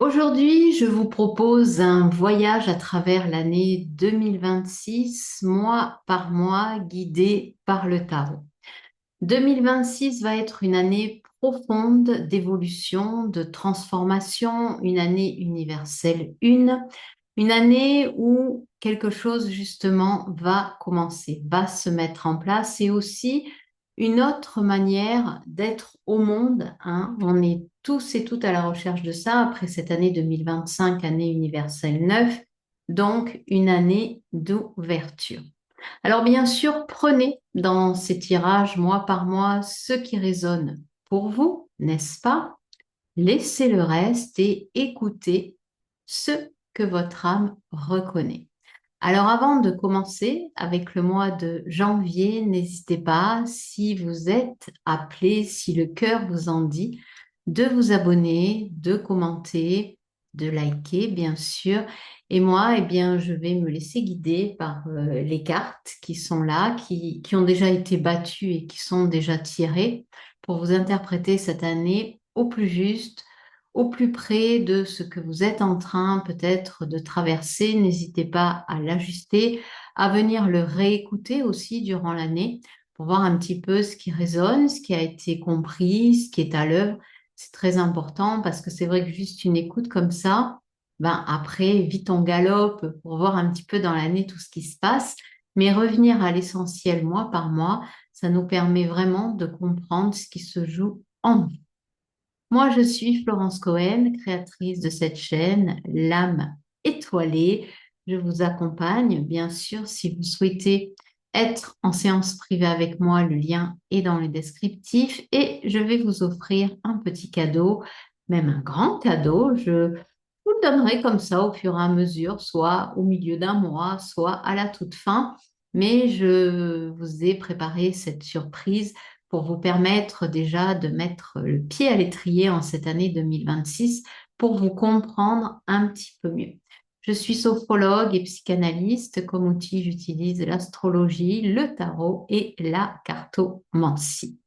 Aujourd'hui, je vous propose un voyage à travers l'année 2026, mois par mois, guidé par le tarot. 2026 va être une année profonde d'évolution, de transformation, une année universelle une année où quelque chose justement va commencer, va se mettre en place et aussi une autre manière d'être au monde, hein. On est tous et toutes à la recherche de ça après cette année 2025, année universelle 9, donc une année d'ouverture. Alors bien sûr, prenez dans ces tirages mois par mois ce qui résonne pour vous, n'est-ce pas? Laissez le reste et écoutez ce que votre âme reconnaît. Alors avant de commencer avec le mois de janvier, n'hésitez pas, si vous êtes appelé, si le cœur vous en dit, de vous abonner, de commenter, de liker, bien sûr. Et moi, eh bien, je vais me laisser guider par les cartes qui sont là, qui ont déjà été battues et qui sont déjà tirées pour vous interpréter cette année au plus juste, au plus près de ce que vous êtes en train peut-être de traverser. N'hésitez pas à l'ajuster, à venir le réécouter aussi durant l'année pour voir un petit peu ce qui résonne, ce qui a été compris, ce qui est à l'œuvre. C'est très important parce que c'est vrai que juste une écoute comme ça, ben après, vite on galope pour voir un petit peu dans l'année tout ce qui se passe. Mais revenir à l'essentiel mois par mois, ça nous permet vraiment de comprendre ce qui se joue en nous. Moi, je suis Florence Cohen, créatrice de cette chaîne, L'âme étoilée. Je vous accompagne, bien sûr, si vous souhaitez être en séance privée avec moi, le lien est dans les descriptifs et je vais vous offrir un petit cadeau, même un grand cadeau. Je vous le donnerai comme ça au fur et à mesure, soit au milieu d'un mois, soit à la toute fin. Mais je vous ai préparé cette surprise pour vous permettre déjà de mettre le pied à l'étrier en cette année 2026 pour vous comprendre un petit peu mieux. Je suis sophrologue et psychanalyste. Comme outil, j'utilise l'astrologie, le tarot et la cartomancie.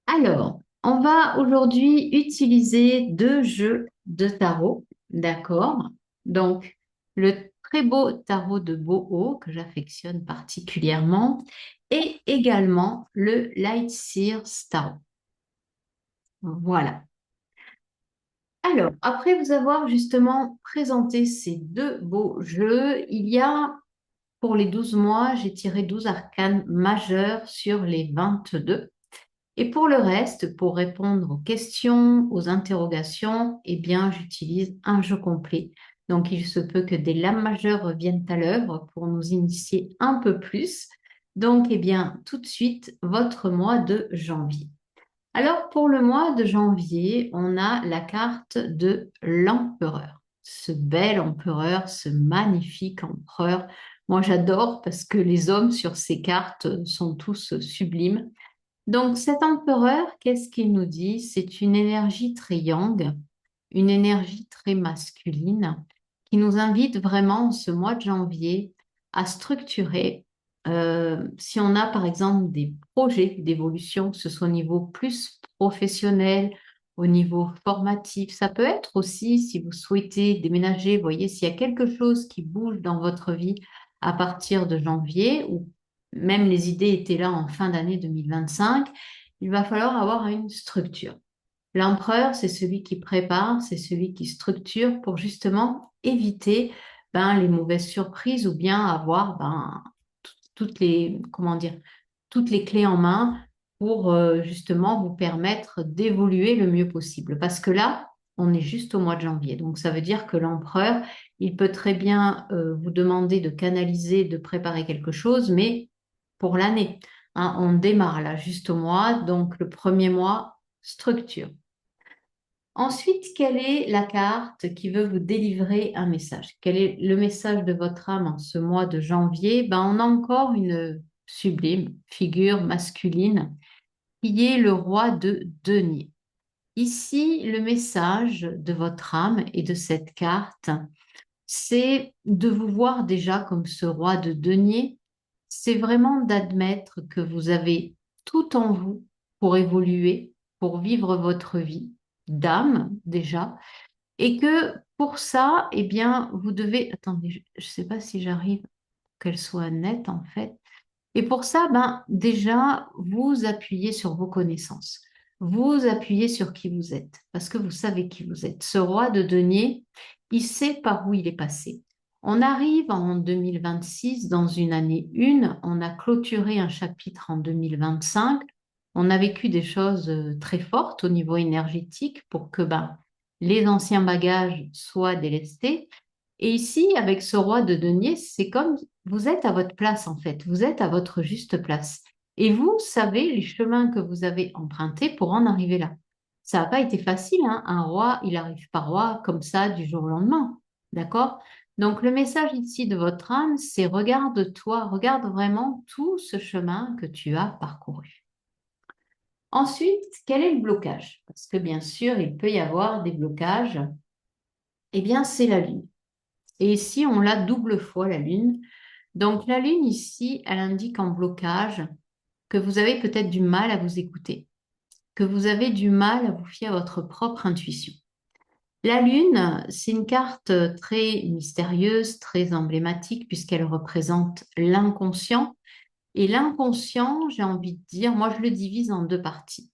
Alors, on va aujourd'hui utiliser deux jeux de tarot, d'accord? Donc, le très beau tarot de Boho, que j'affectionne particulièrement, et également le Light Seer Tarot. Voilà. Alors, après vous avoir justement présenté ces deux beaux jeux, il y a, pour les 12 mois, j'ai tiré 12 arcanes majeurs sur les 22. Et pour le reste, pour répondre aux questions, aux interrogations, eh bien, j'utilise un jeu complet. Donc, il se peut que des lames majeures reviennent à l'œuvre pour nous initier un peu plus. Donc, eh bien, tout de suite, votre mois de janvier. Alors, pour le mois de janvier, on a la carte de l'empereur. Ce bel empereur, ce magnifique empereur. Moi, j'adore parce que les hommes sur ces cartes sont tous sublimes. Donc, cet empereur, qu'est-ce qu'il nous dit? C'est une énergie très yang, une énergie très masculine, qui nous invite vraiment en ce mois de janvier à structurer. Si on a par exemple des projets d'évolution, que ce soit au niveau plus professionnel, au niveau formatif, ça peut être aussi si vous souhaitez déménager, voyez, s'il y a quelque chose qui bouge dans votre vie à partir de janvier, ou même les idées étaient là en fin d'année 2025, il va falloir avoir une structure. L'empereur, c'est celui qui prépare, c'est celui qui structure pour justement éviter les mauvaises surprises ou bien avoir toutes les, comment dire, toutes les clés en main pour justement vous permettre d'évoluer le mieux possible. Parce que là, on est juste au mois de janvier. Donc ça veut dire que l'empereur, il peut très bien vous demander de canaliser, de préparer quelque chose, mais pour l'année, hein, on démarre là juste au mois. Donc le premier mois, structure. Ensuite, quelle est la carte qui veut vous délivrer un message? Quel est le message de votre âme en ce mois de janvier? On a encore une sublime figure masculine qui est le roi de denier. Ici, le message de votre âme et de cette carte, c'est de vous voir déjà comme ce roi de denier. C'est vraiment d'admettre que vous avez tout en vous pour évoluer, pour vivre votre vie d'âme déjà, Et que pour ça, eh bien, vous devez... Attendez, je ne sais pas si j'arrive qu'elle soit nette en fait. Et pour ça, ben, déjà, vous appuyez sur vos connaissances. Vous appuyez sur qui vous êtes, parce que vous savez qui vous êtes. Ce roi de denier, il sait par où il est passé. On arrive en 2026, dans une année une, on a clôturé un chapitre en 2025. On a vécu des choses très fortes au niveau énergétique pour que ben, les anciens bagages soient délestés. Et ici, avec ce roi de denier, c'est comme vous êtes à votre place en fait, vous êtes à votre juste place. Et vous savez les chemins que vous avez empruntés pour en arriver là. Ça n'a pas été facile, hein. Un roi, il arrive pas roi comme ça du jour au lendemain. D'accord? Donc le message ici de votre âme, c'est regarde-toi, regarde vraiment tout ce chemin que tu as parcouru. Ensuite, quel est le blocage? Parce que bien sûr, il peut y avoir des blocages. Eh bien, c'est la lune. Et ici, on l'a double fois, la lune. Donc, la lune, ici, elle indique en blocage que vous avez peut-être du mal à vous écouter, que vous avez du mal à vous fier à votre propre intuition. La lune, c'est une carte très mystérieuse, très emblématique, puisqu'elle représente l'inconscient. Et l'inconscient, j'ai envie de dire, moi, je le divise en deux parties.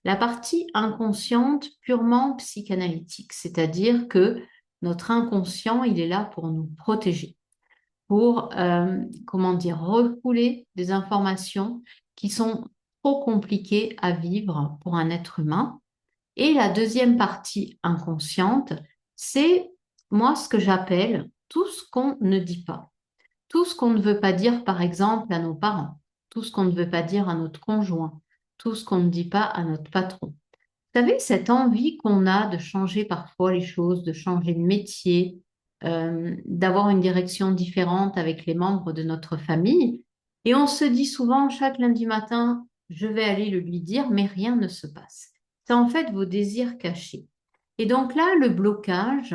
La partie inconsciente, purement psychanalytique, c'est-à-dire que notre inconscient, il est là pour nous protéger, pour, comment dire, refouler des informations qui sont trop compliquées à vivre pour un être humain. Et la deuxième partie inconsciente, c'est moi ce que j'appelle tout ce qu'on ne dit pas, tout ce qu'on ne veut pas dire, par exemple, à nos parents, tout ce qu'on ne veut pas dire à notre conjoint, tout ce qu'on ne dit pas à notre patron. Vous savez, cette envie qu'on a de changer parfois les choses, de changer de métier, d'avoir une direction différente avec les membres de notre famille. Et on se dit souvent, chaque lundi matin, je vais aller le lui dire, mais rien ne se passe. C'est en fait vos désirs cachés. Et donc là, le blocage,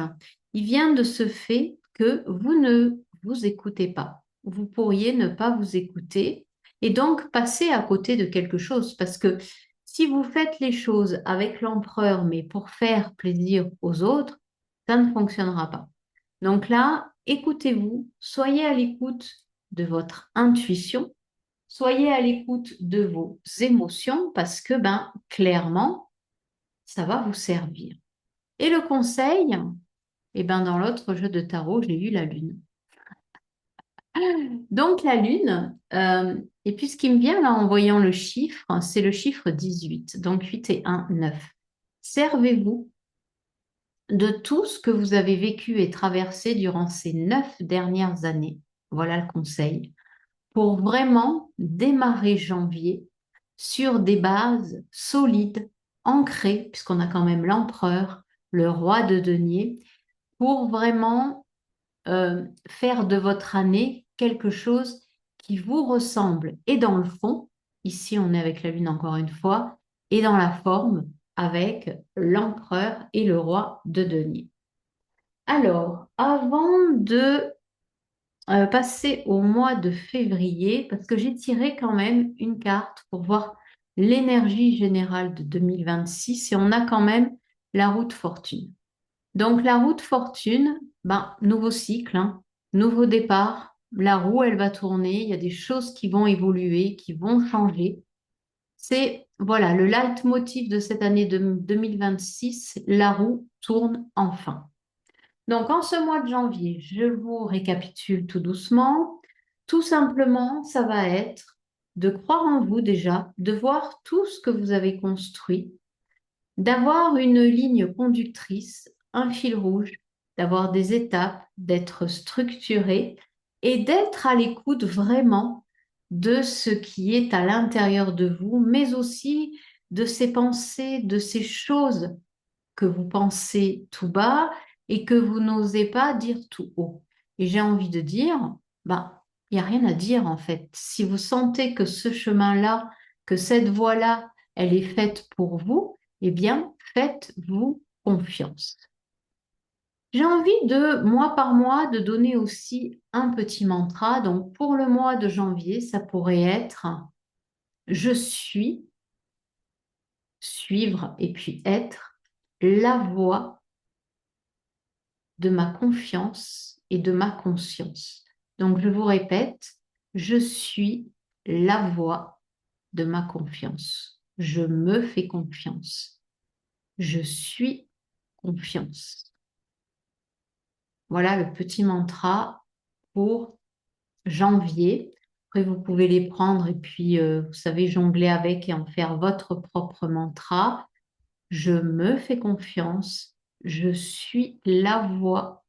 il vient de ce fait que vous ne vous écoutez pas. Vous pourriez ne pas vous écouter et donc passer à côté de quelque chose parce que si vous faites les choses avec l'empereur, mais pour faire plaisir aux autres, ça ne fonctionnera pas. Donc là, écoutez-vous, soyez à l'écoute de votre intuition, soyez à l'écoute de vos émotions parce que, ben, clairement, ça va vous servir. Et le conseil, eh ben, dans l'autre jeu de tarot, j'ai eu la lune. Donc la lune, et puis ce qui me vient là en voyant le chiffre, c'est le chiffre 18. Donc 8 et 1, 9. Servez-vous de tout ce que vous avez vécu et traversé durant ces 9 dernières années. Voilà le conseil. Pour vraiment démarrer janvier sur des bases solides, ancrées, puisqu'on a quand même l'empereur, le roi de denier, pour vraiment faire de votre année quelque chose qui vous ressemble et dans le fond, ici on est avec la lune encore une fois, et dans la forme avec l'empereur et le roi de denier. Alors, avant de passer au mois de février, parce que j'ai tiré quand même une carte pour voir l'énergie générale de 2026 et on a quand même la route fortune. Donc la route fortune, ben, nouveau cycle, hein, nouveau départ, la roue elle va tourner, il y a des choses qui vont évoluer, qui vont changer. C'est voilà le leitmotiv de cette année de 2026, la roue tourne enfin. Donc en ce mois de janvier, je vous récapitule tout doucement. Tout simplement, ça va être de croire en vous déjà, de voir tout ce que vous avez construit, d'avoir une ligne conductrice, un fil rouge, d'avoir des étapes, d'être structuré et d'être à l'écoute vraiment de ce qui est à l'intérieur de vous, mais aussi de ces pensées, de ces choses que vous pensez tout bas et que vous n'osez pas dire tout haut. Et j'ai envie de dire, ben, il n'y a rien à dire en fait. Si vous sentez que ce chemin-là, que cette voie-là, elle est faite pour vous, eh bien, faites-vous confiance. J'ai envie de, mois par mois, de donner aussi un petit mantra. Donc, pour le mois de janvier, ça pourrait être je suis, suivre et puis être la voie de ma confiance et de ma conscience. Donc, je vous répète, je suis la voix de ma confiance. Je me fais confiance. Je suis confiance. Voilà le petit mantra pour janvier. Après, vous pouvez les prendre et puis, vous savez, jongler avec et en faire votre propre mantra. Je me fais confiance. Je suis la voix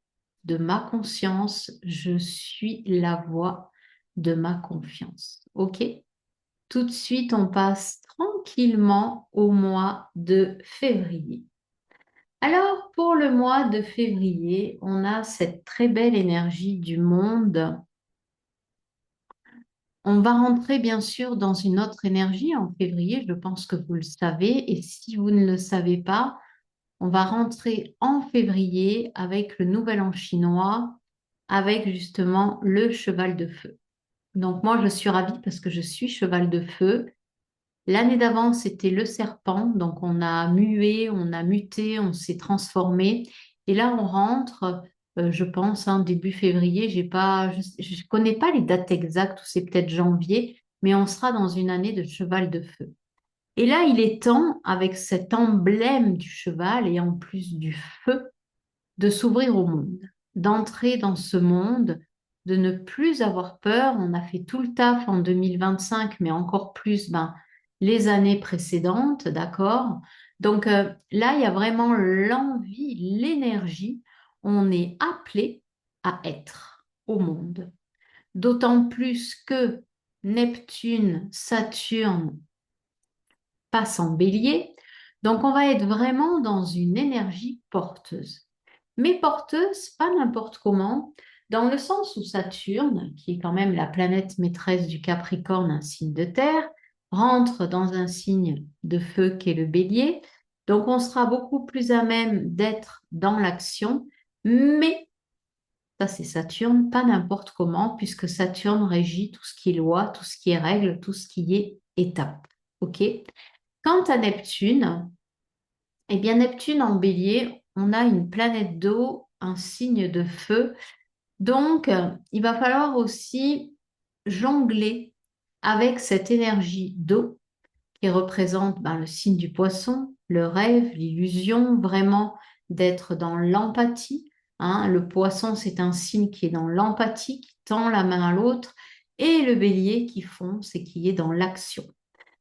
de ma conscience. Je suis la voix de ma confiance. OK? Tout de suite, on passe tranquillement au mois de février. Alors, pour le mois de février, on a cette très belle énergie du monde. On va rentrer bien sûr dans une autre énergie en février, je pense que vous le savez, et si vous ne le savez pas, on va rentrer en février avec le nouvel an chinois, avec justement le cheval de feu. Donc moi, je suis ravie parce que je suis cheval de feu. L'année d'avant, c'était le serpent, donc on a mué, on a muté, on s'est transformé. Et là, on rentre, je pense, début février. Je connais pas les dates exactes, ou c'est peut-être janvier, mais on sera dans une année de cheval de feu. Et là, il est temps, avec cet emblème du cheval et en plus du feu, de s'ouvrir au monde, d'entrer dans ce monde, de ne plus avoir peur. On a fait tout le taf en 2025, mais encore plus les années précédentes, d'accord? Donc là, il y a vraiment l'envie, l'énergie. On est appelé à être au monde. D'autant plus que Neptune, Saturne passent en bélier. Donc on va être vraiment dans une énergie porteuse, mais porteuse, pas n'importe comment, dans le sens où Saturne, qui est quand même la planète maîtresse du Capricorne, un signe de terre, rentre dans un signe de feu qui est le Bélier. Donc on sera beaucoup plus à même d'être dans l'action, mais ça c'est Saturne, pas n'importe comment, puisque Saturne régit tout ce qui est loi, tout ce qui est règle, tout ce qui est étape. OK? Quant à Neptune, eh bien, Neptune en bélier, on a une planète d'eau, un signe de feu. Donc, il va falloir aussi jongler avec cette énergie d'eau qui représente le signe du poisson, le rêve, l'illusion, vraiment d'être dans l'empathie. Le poisson, c'est un signe qui est dans l'empathie, qui tend la main à l'autre, et le bélier qui fonce et qui est dans l'action.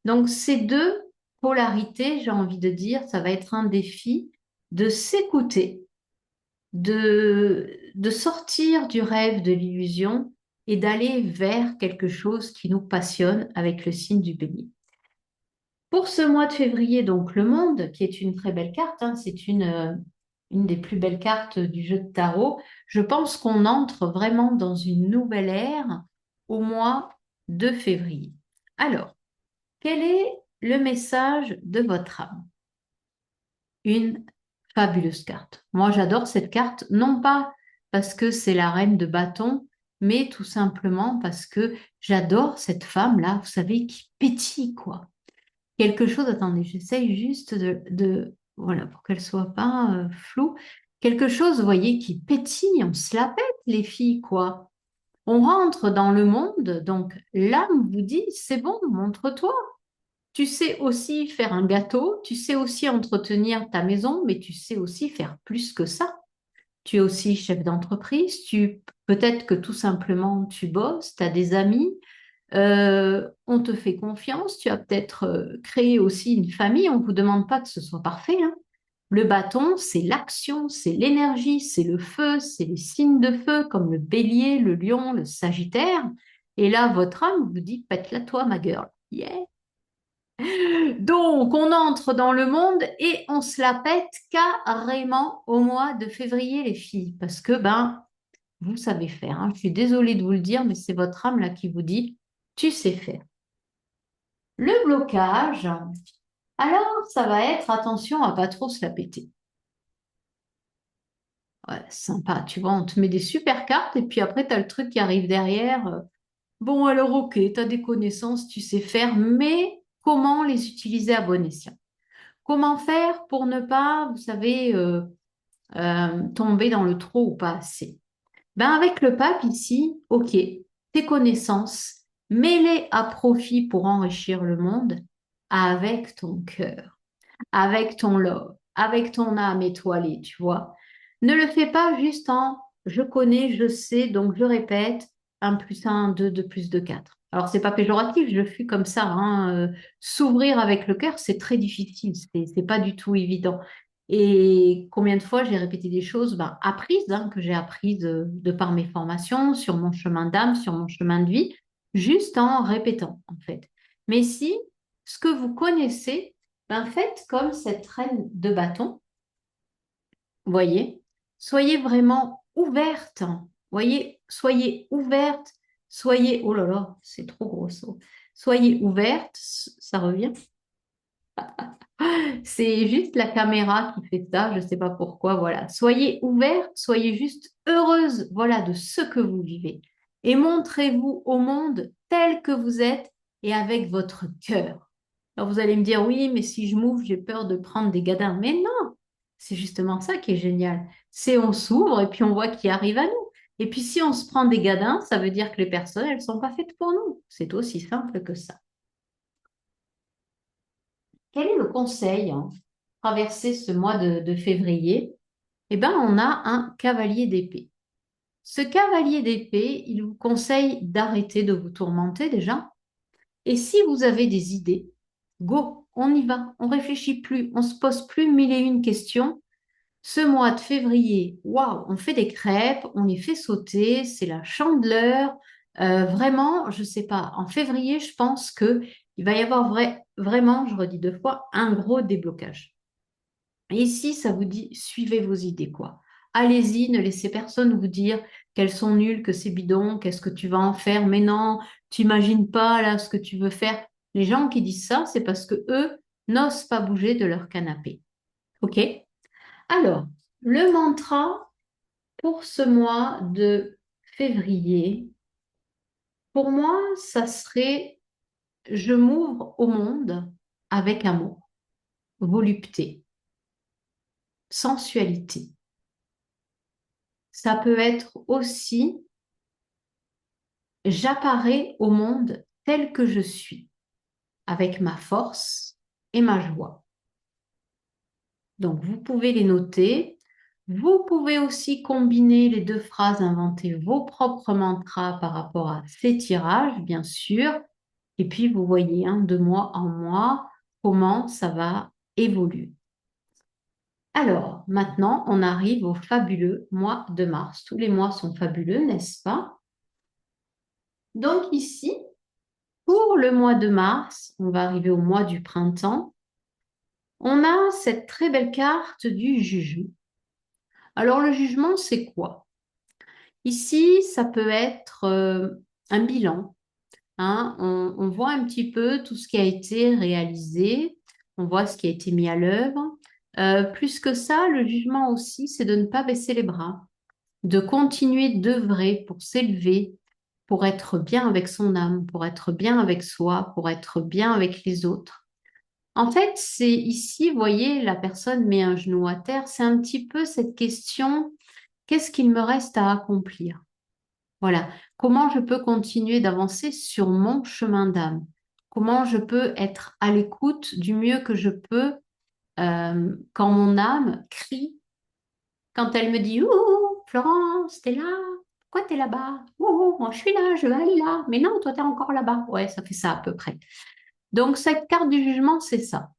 Donc, ces deux polarités, j'ai envie de dire, ça va être un défi de s'écouter, de sortir du rêve, de l'illusion et d'aller vers quelque chose qui nous passionne avec le signe du bélier. Pour ce mois de février, donc le monde, qui est une très belle carte, c'est une des plus belles cartes du jeu de tarot, je pense qu'on entre vraiment dans une nouvelle ère au mois de février. Alors, quel est le message de votre âme? Une fabuleuse carte. Moi, j'adore cette carte, non pas parce que c'est la reine de bâton, mais tout simplement parce que j'adore cette femme-là, vous savez, qui pétille, quoi. Quelque chose, attendez, j'essaye juste voilà, pour qu'elle soit pas floue. Quelque chose, vous voyez, qui pétille, on se la pète, les filles, quoi. On rentre dans le monde, donc l'âme vous dit, c'est bon, montre-toi. Tu sais aussi faire un gâteau, tu sais aussi entretenir ta maison, mais tu sais aussi faire plus que ça. Tu es aussi chef d'entreprise, peut-être que tout simplement tu bosses, tu as des amis, on te fait confiance, tu as peut-être créé aussi une famille, on ne vous demande pas que ce soit parfait, hein. Le bâton, c'est l'action, c'est l'énergie, c'est le feu, c'est les signes de feu comme le bélier, le lion, le sagittaire. Et là, votre âme vous dit, pète-la toi, ma girl. Yeah. Donc, on entre dans le monde et on se la pète carrément au mois de février, les filles, parce que, vous savez faire, hein. Je suis désolée de vous le dire, mais c'est votre âme là qui vous dit, tu sais faire. Le blocage, alors, ça va être attention à pas trop se la péter. Ouais, sympa, tu vois, on te met des super cartes et puis après, tu as le truc qui arrive derrière. Bon, alors, ok, tu as des connaissances, tu sais faire, mais comment les utiliser à bon escient? Comment faire pour ne pas, vous savez, tomber dans le trop ou pas assez. Ben avec le pape ici, ok, tes connaissances, mets-les à profit pour enrichir le monde avec ton cœur, avec ton love, avec ton âme étoilée, tu vois. Ne le fais pas juste en je connais, je sais, donc je répète, un plus un, 2, 2 plus 2, 4. Alors, c'est pas péjoratif, je suis comme ça, hein. S'ouvrir avec le cœur, c'est très difficile, c'est pas du tout évident. Et combien de fois j'ai répété des choses ben, apprises, hein, que j'ai apprises de par mes formations, sur mon chemin d'âme, sur mon chemin de vie, juste en répétant, en fait. Mais si ce que vous connaissez, ben, faites comme cette reine de bâton, voyez, soyez vraiment ouverte, voyez, soyez ouverte, soyez, oh là là, c'est trop gros ça. Soyez ouverte, ça revient. C'est juste la caméra qui fait ça, je ne sais pas pourquoi, voilà. Soyez ouverte, soyez juste heureuse, voilà, de ce que vous vivez. Et montrez-vous au monde tel que vous êtes et avec votre cœur. Alors vous allez me dire, oui, mais si je m'ouvre, j'ai peur de prendre des gadins. Mais non, c'est justement ça qui est génial. C'est on s'ouvre et puis on voit qui arrive à nous. Et puis si on se prend des gadins, ça veut dire que les personnes, elles ne sont pas faites pour nous. C'est aussi simple que ça. Quel est le conseil, hein, traverser ce mois de février? Eh bien, on a un cavalier d'épée. Ce cavalier d'épée, il vous conseille d'arrêter de vous tourmenter déjà. Et si vous avez des idées, go, on y va, on réfléchit plus, on se pose plus mille et une questions. Ce mois de février, waouh, on fait des crêpes, on les fait sauter, c'est la chandeleur. Vraiment, je sais pas, en février, je pense que il va y avoir vraiment, je redis deux fois, un gros déblocage. Et si ça vous dit, suivez vos idées, quoi. Allez-y, ne laissez personne vous dire qu'elles sont nulles, que c'est bidon, qu'est-ce que tu vas en faire. Mais non, tu imagines pas là ce que tu veux faire. Les gens qui disent ça, c'est parce que eux n'osent pas bouger de leur canapé. OK? Alors, le mantra pour ce mois de février, pour moi, ça serait je m'ouvre au monde avec amour, volupté, sensualité. Ça peut être aussi j'apparais au monde tel que je suis, avec ma force et ma joie. Donc, vous pouvez les noter. Vous pouvez aussi combiner les deux phrases, inventer vos propres mantras par rapport à ces tirages, bien sûr. Et puis, vous voyez, hein, de mois en mois, comment ça va évoluer. Alors, maintenant, on arrive au fabuleux mois de mars. Tous les mois sont fabuleux, n'est-ce pas? Donc ici, pour le mois de mars, on va arriver au mois du printemps. On a cette très belle carte du jugement. Alors le jugement, c'est quoi? Ici, ça peut être un bilan, hein. On voit un petit peu tout ce qui a été réalisé, on voit ce qui a été mis à l'œuvre. Plus que ça, le jugement aussi, c'est de ne pas baisser les bras, de continuer d'œuvrer pour s'élever, pour être bien avec son âme, pour être bien avec soi, pour être bien avec les autres. En fait, c'est ici, vous voyez, la personne met un genou à terre. C'est un petit peu cette question, qu'est-ce qu'il me reste à accomplir? Voilà. Comment je peux continuer d'avancer sur mon chemin d'âme? Comment je peux être à l'écoute du mieux que je peux quand mon âme crie, quand elle me dit, ouh, Florence, t'es là? Pourquoi t'es là-bas? Ouh, moi je suis là, je veux aller là. Mais non, toi t'es encore là-bas. Ouais, ça fait ça à peu près. Donc cette carte du jugement, c'est ça.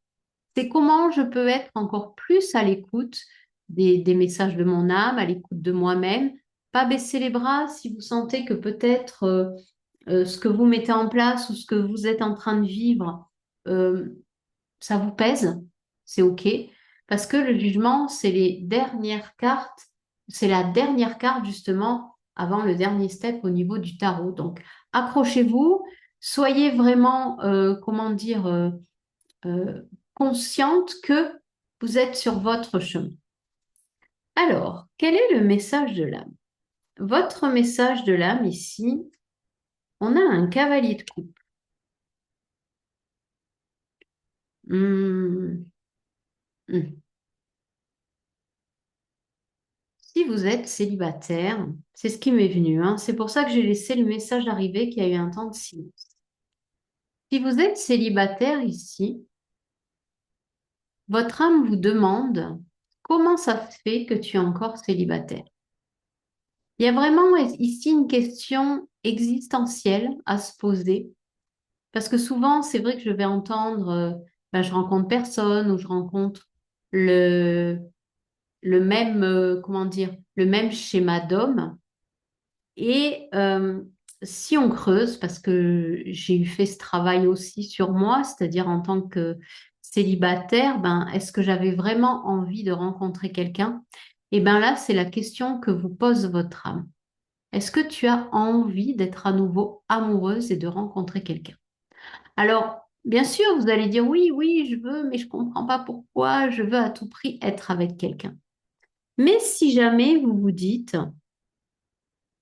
C'est comment je peux être encore plus à l'écoute des messages de mon âme, à l'écoute de moi-même, pas baisser les bras si vous sentez que peut-être ce que vous mettez en place ou ce que vous êtes en train de vivre, euh, ça vous pèse, c'est OK. Parce que le jugement, c'est les dernières cartes, c'est la dernière carte justement avant le dernier step au niveau du tarot. Donc accrochez-vous, soyez vraiment, comment dire, euh, consciente que vous êtes sur votre chemin. Alors, quel est le message de l'âme? Votre message de l'âme ici, on a un cavalier de coupe. Hmm, hmm. Si vous êtes célibataire, c'est ce qui m'est venu, hein. C'est pour ça que j'ai laissé le message arriver qu'il y a eu un temps de silence. Si vous êtes célibataire ici, votre âme vous demande comment ça se fait que tu es encore célibataire. Il y a vraiment ici une question existentielle à se poser, parce que souvent, c'est vrai que je vais entendre, ben, je rencontre personne ou je rencontre le, le même, comment dire, le même schéma d'homme. Et si on creuse, parce que j'ai eu fait ce travail aussi sur moi, c'est-à-dire en tant que célibataire, ben, est-ce que j'avais vraiment envie de rencontrer quelqu'un? Et ben là, c'est la question que vous pose votre âme. Est-ce que tu as envie d'être à nouveau amoureuse et de rencontrer quelqu'un? Alors, bien sûr, vous allez dire oui, oui, je veux, mais je comprends pas pourquoi, je veux à tout prix être avec quelqu'un. Mais si jamais vous vous dites,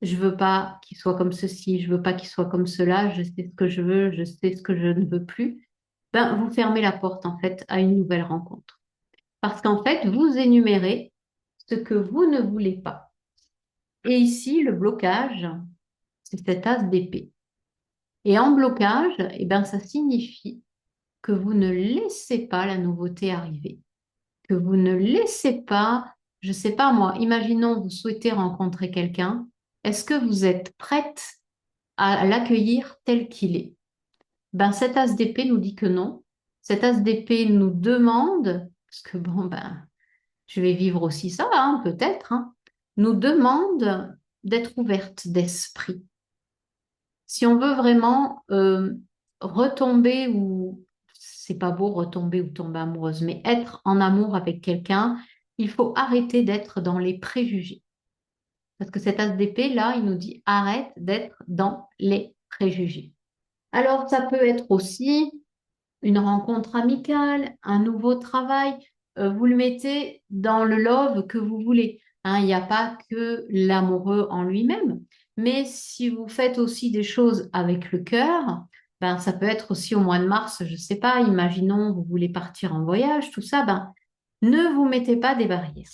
je veux pas qu'il soit comme ceci, je veux pas qu'il soit comme cela, je sais ce que je veux, je sais ce que je ne veux plus, ben, vous fermez la porte en fait à une nouvelle rencontre. Parce qu'en fait, vous énumérez ce que vous ne voulez pas. Et ici, le blocage, c'est cet as d'épée. Et en blocage, eh ben, ça signifie que vous ne laissez pas la nouveauté arriver, que vous ne laissez pas, je sais pas moi, imaginons vous souhaitez rencontrer quelqu'un, est-ce que vous êtes prête à l'accueillir tel qu'il est? Ben, cet as d'épée nous dit que non. Cet as d'épée nous demande, parce que bon, ben, je vais vivre aussi ça, hein, peut-être, hein, nous demande d'être ouverte d'esprit. Si on veut vraiment retomber ou c'est pas beau retomber ou tomber amoureuse, mais être en amour avec quelqu'un, il faut arrêter d'être dans les préjugés. Parce que cet as d'épée, là, il nous dit arrête d'être dans les préjugés. Alors, ça peut être aussi une rencontre amicale, un nouveau travail. Vous le mettez dans le love que vous voulez. Hein, il n'y a pas que l'amoureux en lui-même. Mais si vous faites aussi des choses avec le cœur, ben, ça peut être aussi au mois de mars, je ne sais pas, imaginons, vous voulez partir en voyage, tout ça, ben, ne vous mettez pas des barrières.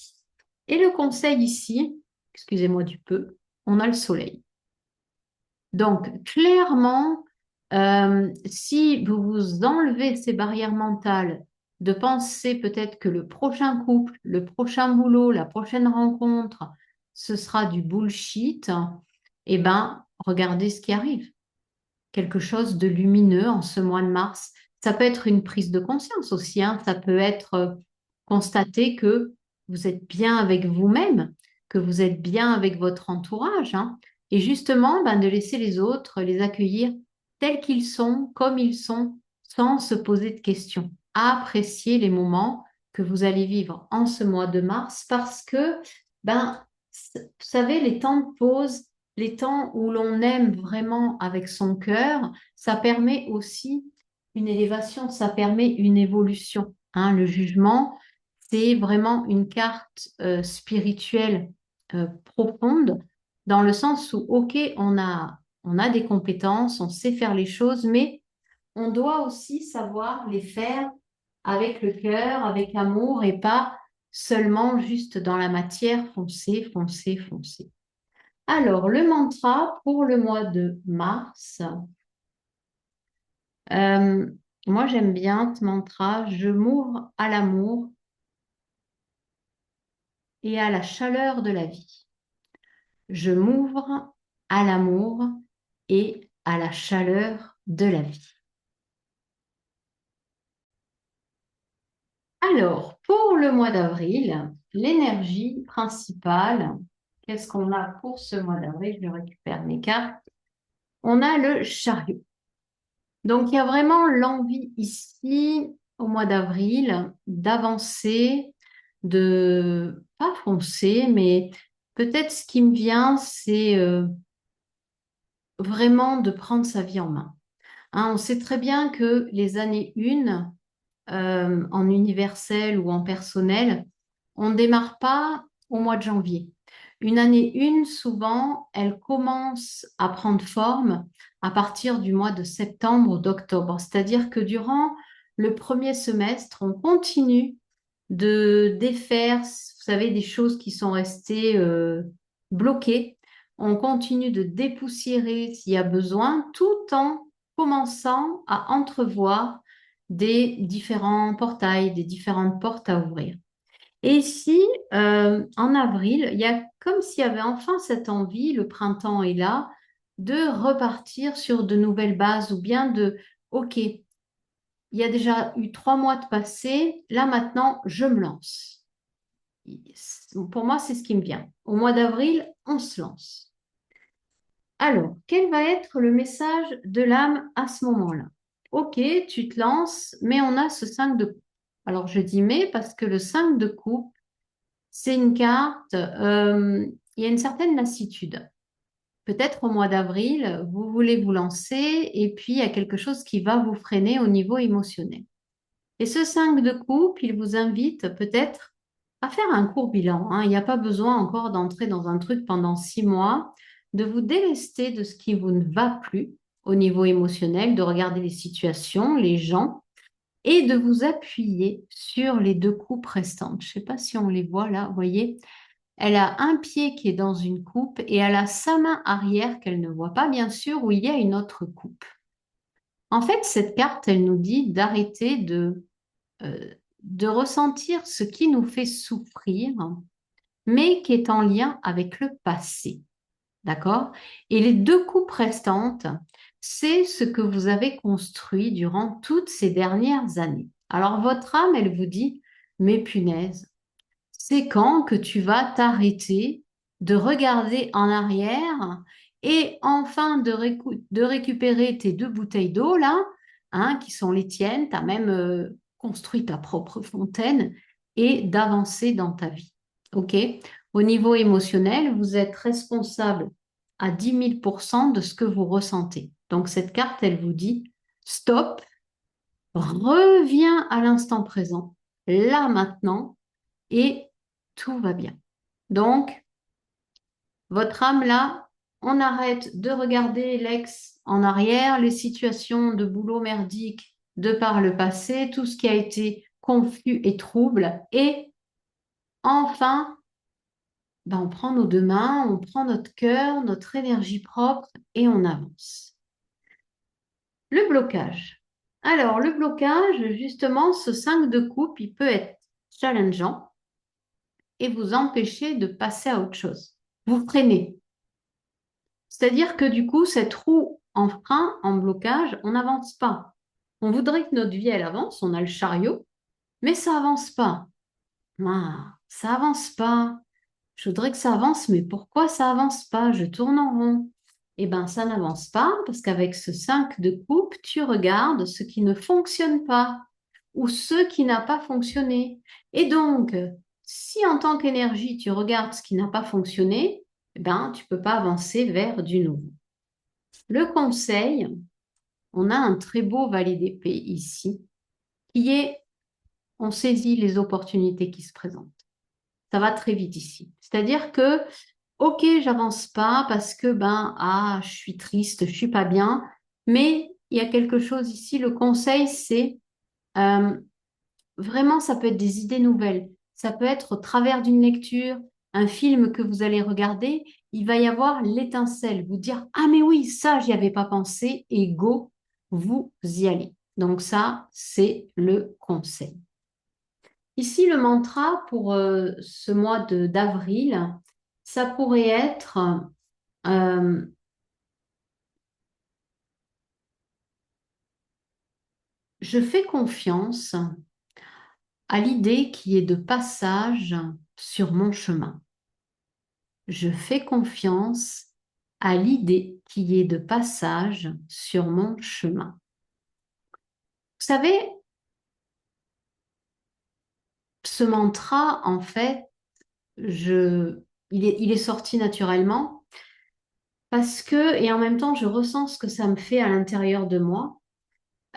Et le conseil ici, excusez-moi du peu, on a le soleil. Donc, clairement, si vous vous enlevez ces barrières mentales de penser peut-être que le prochain couple, le prochain boulot, la prochaine rencontre, ce sera du bullshit, eh ben, regardez ce qui arrive. Quelque chose de lumineux en ce mois de mars. Ça peut être une prise de conscience aussi, hein. Ça peut être constater que vous êtes bien avec vous-même, que vous êtes bien avec votre entourage, hein. Et justement, ben, de laisser les autres les accueillir tels qu'ils sont, comme ils sont, sans se poser de questions. Apprécier les moments que vous allez vivre en ce mois de mars parce que, ben, vous savez, les temps de pause, les temps où l'on aime vraiment avec son cœur, ça permet aussi une élévation, ça permet une évolution, hein. Le jugement, c'est vraiment une carte spirituelle profonde, dans le sens où, OK, on a des compétences, on sait faire les choses, mais on doit aussi savoir les faire avec le cœur, avec amour et pas seulement juste dans la matière, foncer, foncer, foncer. Alors, le mantra pour le mois de mars, euh, moi j'aime bien ce mantra, je m'ouvre à l'amour et à la chaleur de la vie. Je m'ouvre à l'amour et à la chaleur de la vie. Alors, pour le mois d'avril, l'énergie principale, qu'est-ce qu'on a pour ce mois d'avril? Je récupère mes cartes. On a le chariot. Donc, il y a vraiment l'envie ici, au mois d'avril, d'avancer, de pas foncer, mais peut-être ce qui me vient, c'est vraiment de prendre sa vie en main. Hein, on sait très bien que les années 1, en universel ou en personnel, on ne démarre pas au mois de janvier. Une année 1, souvent, elle commence à prendre forme à partir du mois de septembre ou d'octobre. C'est-à-dire que durant le premier semestre, on continue de défaire vous savez, des choses qui sont restées bloquées. On continue de dépoussiérer s'il y a besoin, tout en commençant à entrevoir des différents portails, des différentes portes à ouvrir. Et ici, en avril, il y a comme s'il y avait enfin cette envie, le printemps est là, de repartir sur de nouvelles bases ou bien de, OK, il y a déjà eu 3 mois de passé, là maintenant, je me lance. Pour moi, c'est ce qui me vient. Au mois d'avril, on se lance. Alors, quel va être le message de l'âme à ce moment-là? Ok, tu te lances, mais on a ce 5 de coupe. Alors, je dis mais parce que le 5 de coupe, c'est une carte, il y a une certaine lassitude. Peut-être au mois d'avril, vous voulez vous lancer et puis il y a quelque chose qui va vous freiner au niveau émotionnel. Et ce 5 de coupe, il vous invite peut-être à faire un court bilan, hein. Il n'y a pas besoin encore d'entrer dans un truc pendant 6 mois, de vous délester de ce qui vous ne va plus au niveau émotionnel, de regarder les situations, les gens, et de vous appuyer sur les 2 coupes restantes. Je ne sais pas si on les voit là, vous voyez, elle a un pied qui est dans une coupe et elle a sa main arrière qu'elle ne voit pas, bien sûr, où il y a une autre coupe. En fait, cette carte, elle nous dit d'arrêter de ressentir ce qui nous fait souffrir, mais qui est en lien avec le passé. D'accord? Et les 2 coupes restantes, c'est ce que vous avez construit durant toutes ces dernières années. Alors, votre âme, elle vous dit, mais punaise, c'est quand que tu vas t'arrêter de regarder en arrière et enfin de récupérer tes 2 bouteilles d'eau là, hein, qui sont les tiennes, tu as même construit ta propre fontaine et d'avancer dans ta vie. OK? Au niveau émotionnel, vous êtes responsable à 10 000% de ce que vous ressentez. Donc cette carte, elle vous dit, stop, reviens à l'instant présent, là maintenant, et tout va bien. Donc, votre âme là, on arrête de regarder l'ex en arrière, les situations de boulot merdique de par le passé, tout ce qui a été confus et trouble. Et enfin, ben, on prend nos 2 mains, on prend notre cœur, notre énergie propre et on avance. Le blocage. Alors, le blocage, justement, ce 5 de coupe, il peut être challengeant et vous empêcher de passer à autre chose. Vous freinez. C'est-à-dire que du coup, cette roue en frein, en blocage, on n'avance pas. On voudrait que notre vie, elle avance, on a le chariot, mais ça avance pas. Ah, ça avance pas. Je voudrais que ça avance, mais pourquoi ça avance pas? Je tourne en rond. Eh bien, ça n'avance pas parce qu'avec ce 5 de coupe, tu regardes ce qui ne fonctionne pas ou ce qui n'a pas fonctionné. Et donc, si en tant qu'énergie, tu regardes ce qui n'a pas fonctionné, eh ben, tu ne peux pas avancer vers du nouveau. Le conseil, on a un très beau valet d'épée ici, qui est, on saisit les opportunités qui se présentent. Ça va très vite ici. C'est-à-dire que, ok, j'avance pas parce que, je suis triste, je suis pas bien, mais il y a quelque chose ici. Le conseil, c'est euh, vraiment, ça peut être des idées nouvelles. Ça peut être au travers d'une lecture, un film que vous allez regarder, il va y avoir l'étincelle, vous dire, ah mais oui, ça, j'y avais pas pensé, et go, vous y allez. Donc ça, c'est le conseil. Ici, le mantra pour ce mois d'avril, ça pourrait être euh, je fais confiance à l'idée qui est de passage sur mon chemin. Je fais confiance à l'idée qui est de passage sur mon chemin. Vous savez, ce mantra, en fait, il est sorti naturellement parce que, et en même temps, je ressens ce que ça me fait à l'intérieur de moi.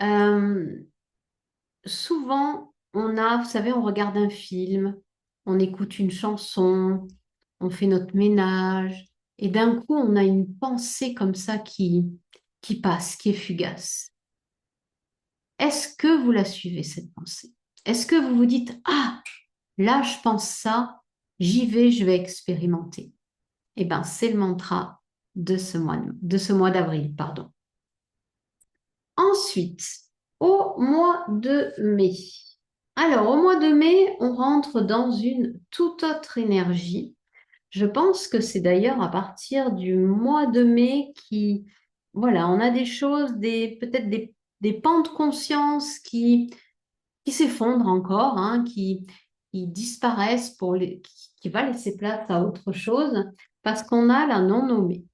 Euh, Souvent, vous savez, on regarde un film, on écoute une chanson, on fait notre ménage, et d'un coup, on a une pensée comme ça qui passe, qui est fugace. Est-ce que vous la suivez, cette pensée? Est-ce que vous vous dites, ah, là, je pense ça, j'y vais, je vais expérimenter. Eh bien, c'est le mantra de ce mois d'avril, pardon. Ensuite, au mois de mai. Alors, au mois de mai, on rentre dans une toute autre énergie. Je pense que c'est d'ailleurs à partir du mois de mai voilà, on a des choses, peut-être des pans de conscience qui s'effondrent encore, hein, qui disparaissent qui va laisser place à autre chose, parce qu'on a la non-nommée,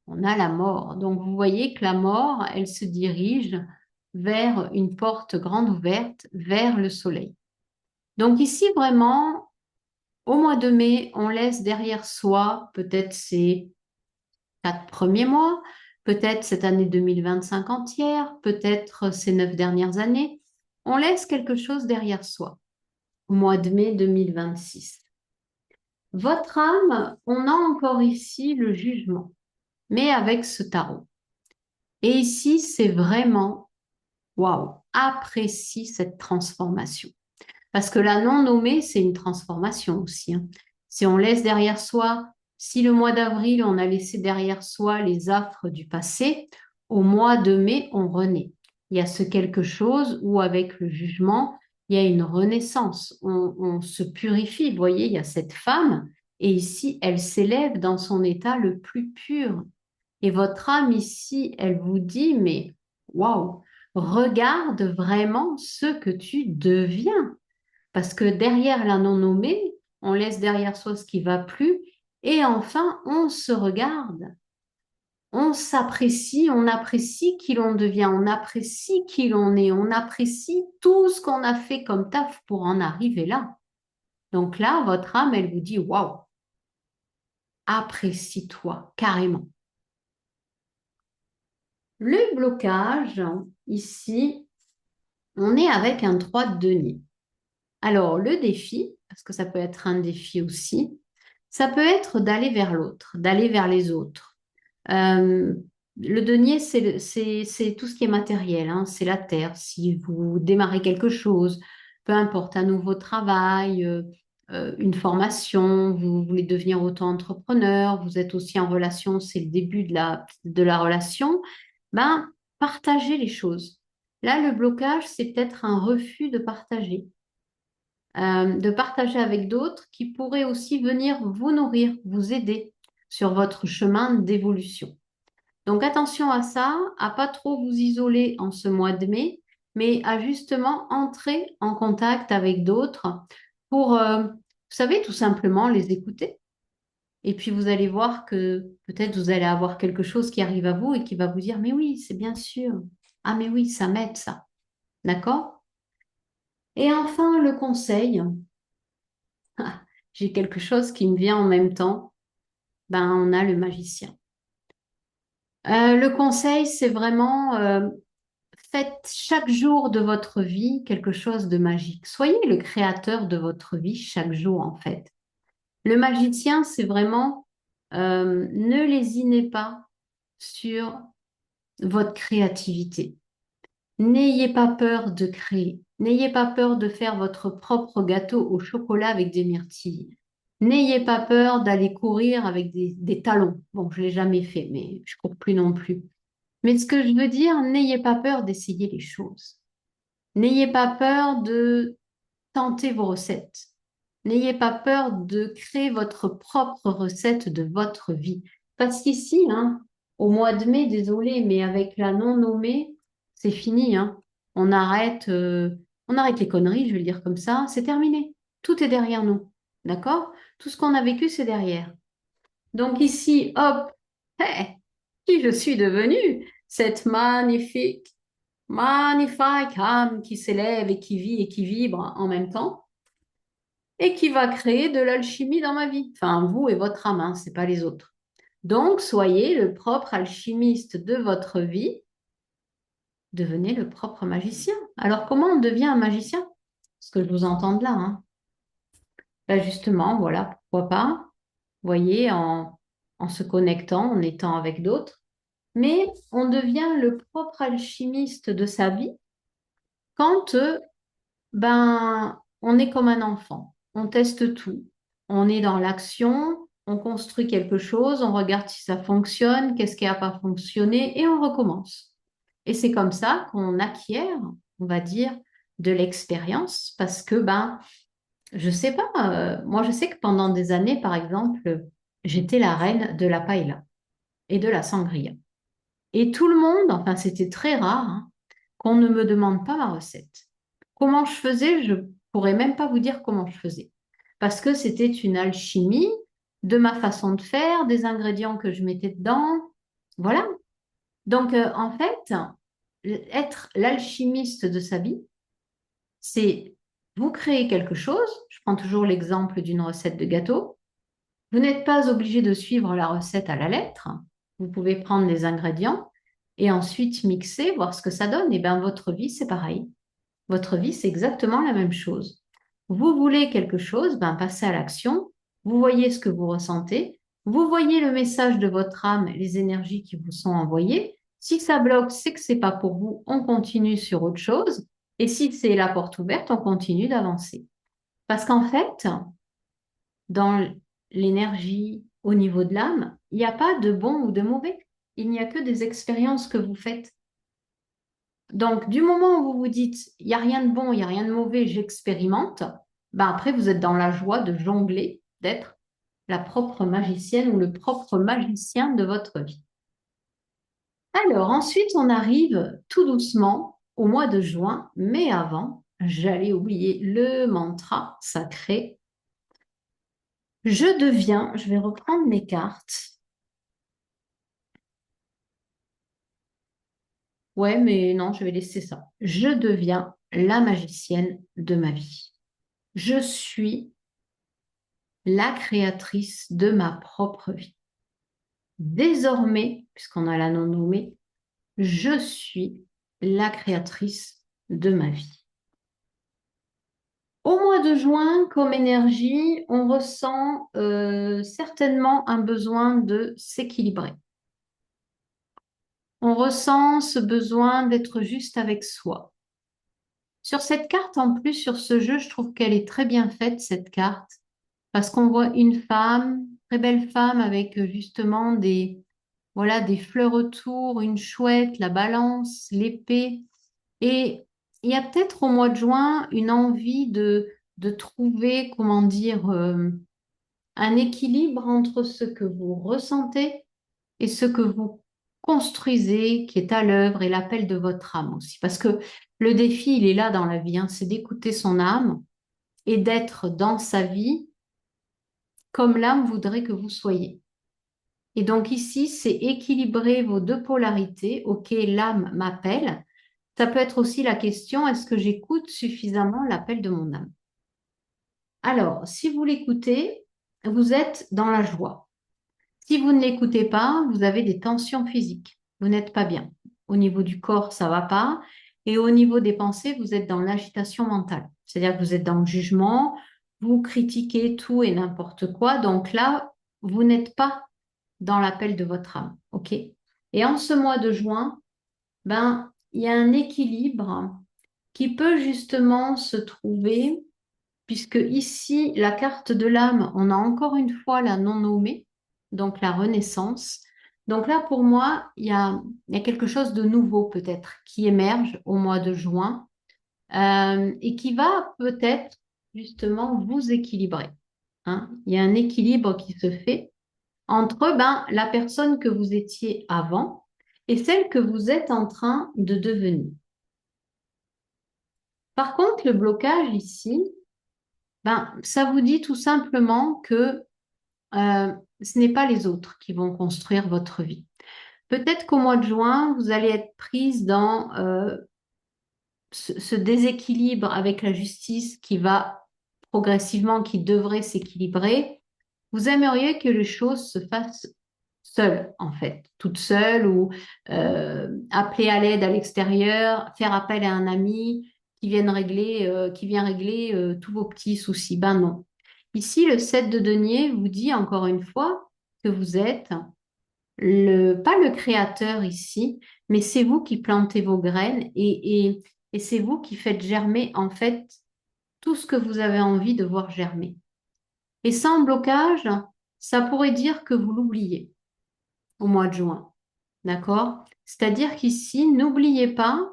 on a la mort. Donc vous voyez que la mort, elle se dirige vers une porte grande ouverte, vers le soleil. Donc ici, vraiment, au mois de mai, on laisse derrière soi peut-être ces 4 premiers mois, peut-être cette année 2025 entière, peut-être ces 9 dernières années. On laisse quelque chose derrière soi au mois de mai 2026. Votre âme, on a encore ici le jugement, mais avec ce tarot. Et ici, c'est vraiment, waouh, apprécie cette transformation. Parce que la non-nommée, c'est une transformation aussi, hein. Si on laisse derrière soi, si le mois d'avril, on a laissé derrière soi les affres du passé, au mois de mai, on renaît. Il y a ce quelque chose où, avec le jugement, il y a une renaissance. On se purifie. Vous voyez, il y a cette femme, et ici, elle s'élève dans son état le plus pur. Et votre âme ici, elle vous dit, mais waouh, regarde vraiment ce que tu deviens. Parce que derrière la non-nommée, on laisse derrière soi ce qui va plus. Et enfin, on se regarde, on s'apprécie, on apprécie qui l'on devient, on apprécie qui l'on est, on apprécie tout ce qu'on a fait comme taf pour en arriver là. Donc là, votre âme, elle vous dit, waouh, apprécie-toi carrément. Le blocage, ici, on est avec un 3 de denier. Alors, le défi, parce que ça peut être un défi aussi, ça peut être d'aller vers l'autre, d'aller vers les autres. Euh, le denier, c'est tout ce qui est matériel, hein, c'est la terre. Si vous démarrez quelque chose, peu importe, un nouveau travail, une formation, vous voulez devenir auto-entrepreneur, vous êtes aussi en relation, c'est le début de la relation, ben, partagez les choses. Là, le blocage, c'est peut-être un refus de partager avec d'autres qui pourraient aussi venir vous nourrir, vous aider sur votre chemin d'évolution. Donc attention à ça, à pas trop vous isoler en ce mois de mai, mais à justement entrer en contact avec d'autres pour, vous savez, tout simplement les écouter. Et puis vous allez voir que peut-être vous allez avoir quelque chose qui arrive à vous et qui va vous dire, mais oui, c'est bien sûr. Ah, mais oui, ça m'aide ça. D'accord? Et enfin, le conseil. J'ai quelque chose qui me vient en même temps. Ben, on a le magicien. Le conseil, c'est vraiment faites chaque jour de votre vie quelque chose de magique. Soyez le créateur de votre vie chaque jour, en fait. Le magicien, c'est vraiment ne lésinez pas sur votre créativité. N'ayez pas peur de créer. N'ayez pas peur de faire votre propre gâteau au chocolat avec des myrtilles. N'ayez pas peur d'aller courir avec des talons. Bon, je ne l'ai jamais fait, mais je cours plus non plus. Mais ce que je veux dire, n'ayez pas peur d'essayer les choses. N'ayez pas peur de tenter vos recettes. N'ayez pas peur de créer votre propre recette de votre vie. Parce qu'ici, hein, au mois de mai, désolé, mais avec la non nommée, c'est fini, hein. On arrête les conneries, je vais le dire comme ça. C'est terminé. Tout est derrière nous. D'accord? Tout ce qu'on a vécu, c'est derrière. Donc ici, hop, hé, qui je suis devenue? Cette magnifique âme qui s'élève et qui vit et qui vibre en même temps et qui va créer de l'alchimie dans ma vie. Enfin, vous et votre âme, hein, c'est pas les autres. Donc, soyez le propre alchimiste de votre vie, devenez le propre magicien. Alors, comment on devient un magicien? Ce que je vous entends de là, hein. Ben justement, voilà, pourquoi pas, voyez, en se connectant, en étant avec d'autres. Mais on devient le propre alchimiste de sa vie quand ben, on est comme un enfant. On teste tout. on est dans l'action, on construit quelque chose, on regarde si ça fonctionne, qu'est-ce qui n'a pas fonctionné et on recommence. Et c'est comme ça qu'on acquiert, on va dire, de l'expérience parce que, ben, je sais pas, moi je sais que pendant des années, par exemple, j'étais la reine de la paella et de la sangria. Et tout le monde, enfin c'était très rare, hein, qu'on ne me demande pas ma recette. Comment je faisais, je pourrais même pas vous dire comment je faisais. Parce que c'était une alchimie de ma façon de faire, des ingrédients que je mettais dedans. Voilà. Donc en fait, être l'alchimiste de sa vie, c'est vous créez quelque chose. Je prends toujours l'exemple d'une recette de gâteau. Vous n'êtes pas obligé de suivre la recette à la lettre. Vous pouvez prendre les ingrédients et ensuite mixer, voir ce que ça donne. Et bien, votre vie, c'est pareil. Votre vie, c'est exactement la même chose. Vous voulez quelque chose, ben, passez à l'action. Vous voyez ce que vous ressentez. Vous voyez le message de votre âme, les énergies qui vous sont envoyées. Si ça bloque, c'est que c'est pas pour vous. On continue sur autre chose. Et si c'est la porte ouverte, on continue d'avancer. Parce qu'en fait, dans l'énergie au niveau de l'âme, il n'y a pas de bon ou de mauvais. Il n'y a que des expériences que vous faites. Donc, du moment où vous vous dites, il n'y a rien de bon, il n'y a rien de mauvais, j'expérimente, ben après, vous êtes dans la joie de jongler, d'être la propre magicienne ou le propre magicien de votre vie. Alors, ensuite, on arrive tout doucement au mois de juin, mais avant, j'allais oublier le mantra sacré. Je deviens, je vais reprendre mes cartes. Ouais, mais non, je vais laisser ça. Je deviens la magicienne de ma vie. Je suis la créatrice de ma propre vie. Désormais, puisqu'on a la non nommée, je suis la créatrice de ma vie. Au mois de juin, comme énergie, on ressent certainement un besoin de s'équilibrer. On ressent ce besoin d'être juste avec soi. Sur cette carte, en plus, sur ce jeu, je trouve qu'elle est très bien faite, cette carte, parce qu'on voit une femme, très belle femme, avec justement voilà, des fleurs autour, une chouette, la balance, l'épée. Et il y a peut-être au mois de juin une envie de trouver, comment dire, un équilibre entre ce que vous ressentez et ce que vous construisez, qui est à l'œuvre, et l'appel de votre âme aussi. Parce que le défi, il est là dans la vie, hein, c'est d'écouter son âme et d'être dans sa vie comme l'âme voudrait que vous soyez. Et donc ici, c'est équilibrer vos deux polarités. Ok, l'âme m'appelle. Ça peut être aussi la question, est-ce que j'écoute suffisamment l'appel de mon âme? Alors, si vous l'écoutez, vous êtes dans la joie. Si vous ne l'écoutez pas, vous avez des tensions physiques. Vous n'êtes pas bien. Au niveau du corps, ça va pas. Et au niveau des pensées, vous êtes dans l'agitation mentale. C'est-à-dire que vous êtes dans le jugement, vous critiquez tout et n'importe quoi. Donc là, vous n'êtes pas dans l'appel de votre âme. OK? Et en ce mois de juin, ben, il y a un équilibre qui peut justement se trouver, puisque ici, la carte de l'âme, on a encore une fois la non nommée, donc la renaissance. Donc là, pour moi, il y a quelque chose de nouveau peut-être qui émerge au mois de juin et qui va peut-être justement vous équilibrer. Hein. Il y a un équilibre qui se fait entre ben, la personne que vous étiez avant et celle que vous êtes en train de devenir. Par contre, le blocage ici, ben, ça vous dit tout simplement que ce n'est pas les autres qui vont construire votre vie. Peut-être qu'au mois de juin, vous allez être prise dans ce déséquilibre avec la justice qui va progressivement, qui devrait s'équilibrer. Vous aimeriez que les choses se fassent seules, en fait, toutes seules ou appeler à l'aide à l'extérieur, faire appel à un ami qui vient régler tous vos petits soucis. Ben non. Ici, le 7 de denier vous dit encore une fois que vous êtes pas le créateur ici, mais c'est vous qui plantez vos graines et c'est vous qui faites germer en fait tout ce que vous avez envie de voir germer. Et sans blocage, ça pourrait dire que vous l'oubliez au mois de juin. D'accord? C'est-à-dire qu'ici, n'oubliez pas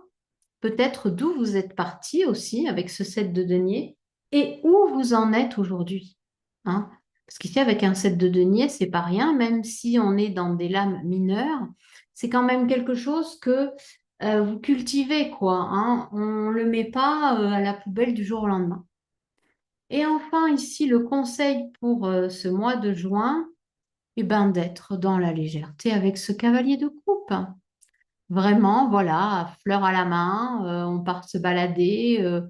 peut-être d'où vous êtes parti aussi avec ce 7 de denier et où vous en êtes aujourd'hui. Hein? Parce qu'ici, avec un 7 de denier, c'est pas rien, même si on est dans des lames mineures, c'est quand même quelque chose que vous cultivez, quoi. Hein? On ne le met pas à la poubelle du jour au lendemain. Et enfin, ici, le conseil pour ce mois de juin, eh ben, d'être dans la légèreté avec ce cavalier de coupe. Vraiment, voilà, fleur à la main, on part se balader,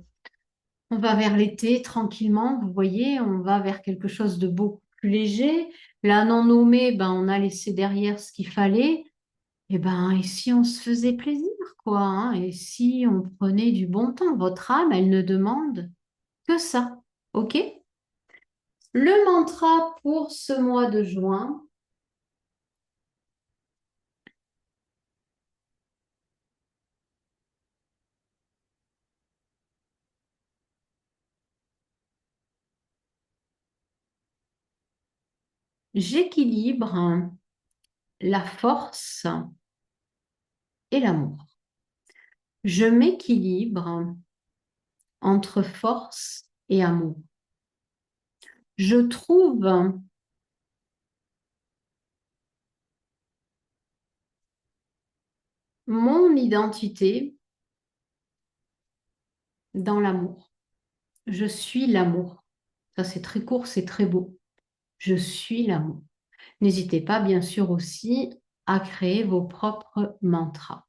on va vers l'été tranquillement, vous voyez, on va vers quelque chose de beaucoup plus léger. La non nommée, ben, on a laissé derrière ce qu'il fallait. Et si on se faisait plaisir, quoi, hein, et si on prenait du bon temps, votre âme, elle ne demande que ça, ok? Le mantra pour ce mois de juin, j'équilibre la force et l'amour. Je m'équilibre entre force et amour. Je trouve mon identité dans l'amour. Je suis l'amour. Ça, c'est très court, c'est très beau. Je suis l'amour. N'hésitez pas, bien sûr, aussi à créer vos propres mantras.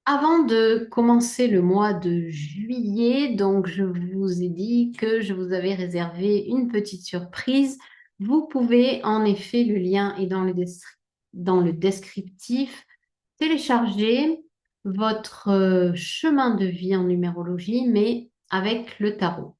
Avant de commencer le mois de juillet, donc je vous ai dit que je vous avais réservé une petite surprise. Vous pouvez, en effet, le lien est dans le descriptif, télécharger votre chemin de vie en numérologie, mais avec le tarot.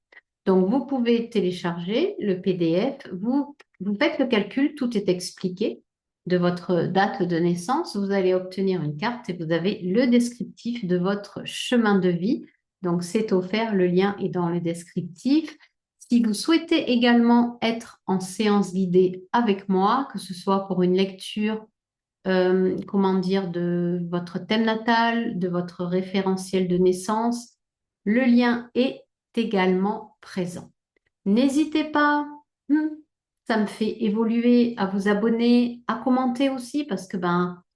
Donc, vous pouvez télécharger le PDF, vous faites le calcul, tout est expliqué de votre date de naissance. Vous allez obtenir une carte et vous avez le descriptif de votre chemin de vie. Donc, c'est offert, le lien est dans le descriptif. Si vous souhaitez également être en séance guidée avec moi, que ce soit pour une lecture comment dire, de votre thème natal, de votre référentiel de naissance. Le lien est également présent. N'hésitez pas, ça me fait évoluer, à vous abonner, à commenter aussi parce que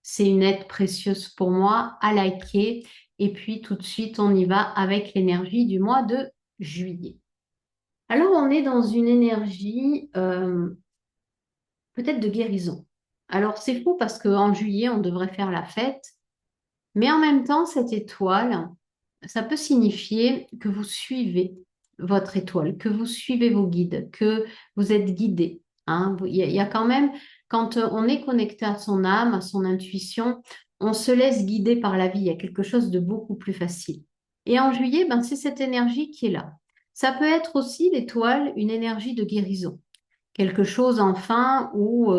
c'est une aide précieuse pour moi, à liker. Et puis tout de suite, on y va avec l'énergie du mois de juillet. Alors, on est dans une énergie peut-être de guérison. Alors, c'est fou parce qu'en juillet, on devrait faire la fête, mais en même temps, cette étoile, ça peut signifier que vous suivez votre étoile, que vous suivez vos guides, que vous êtes guidé. Hein. Il y a quand même, quand on est connecté à son âme, à son intuition, on se laisse guider par la vie. Il y a quelque chose de beaucoup plus facile. Et en juillet, c'est cette énergie qui est là. Ça peut être aussi l'étoile, une énergie de guérison. Quelque chose enfin où,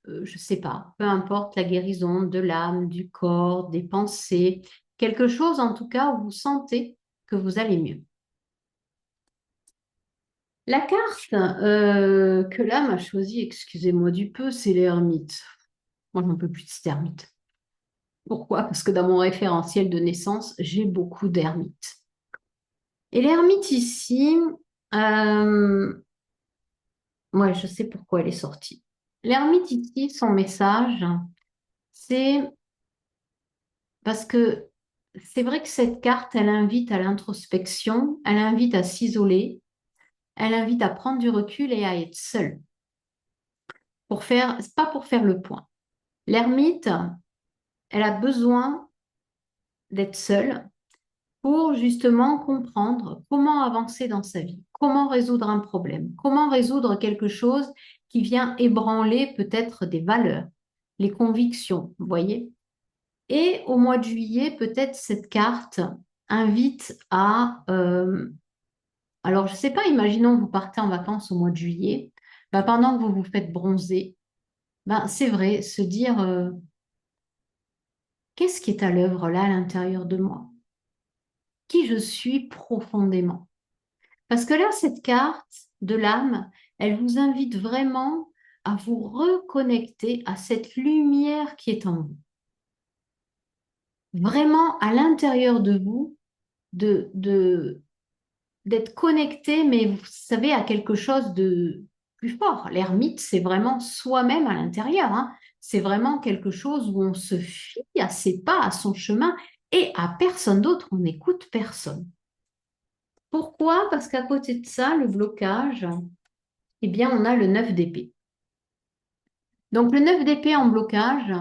je ne sais pas, peu importe la guérison de l'âme, du corps, des pensées, quelque chose en tout cas où vous sentez que vous allez mieux. La carte que l'âme a choisie, excusez-moi du peu, c'est l'ermite. Moi, je n'en peux plus de cet ermite. Pourquoi? Parce que dans mon référentiel de naissance, j'ai beaucoup d'ermites. Et l'ermite ici, ouais, je sais pourquoi elle est sortie. L'ermite ici, son message, c'est parce que c'est vrai que cette carte, elle invite à l'introspection, elle invite à s'isoler, elle invite à prendre du recul et à être seule. C'est pas pour faire le point. L'ermite, elle a besoin d'être seule pour justement comprendre comment avancer dans sa vie, comment résoudre un problème, comment résoudre quelque chose qui vient ébranler peut-être des valeurs, les convictions, vous voyez. Et au mois de juillet, peut-être cette carte invite à... alors, je ne sais pas, imaginons que vous partez en vacances au mois de juillet, pendant que vous vous faites bronzer, c'est vrai, se dire qu'est-ce qui est à l'œuvre là à l'intérieur de moi? Qui je suis profondément? Parce que là, cette carte de l'âme, elle vous invite vraiment à vous reconnecter à cette lumière qui est en vous. Vraiment à l'intérieur de vous, d'être connecté, mais vous savez, à quelque chose de plus fort. L'ermite, c'est vraiment soi-même à l'intérieur, hein. C'est vraiment quelque chose où on se fie à ses pas, à son chemin et à personne d'autre. On n'écoute personne. Pourquoi? Parce qu'à côté de ça, le blocage, eh bien, on a le 9 d'épée. Donc, le 9 d'épée en blocage,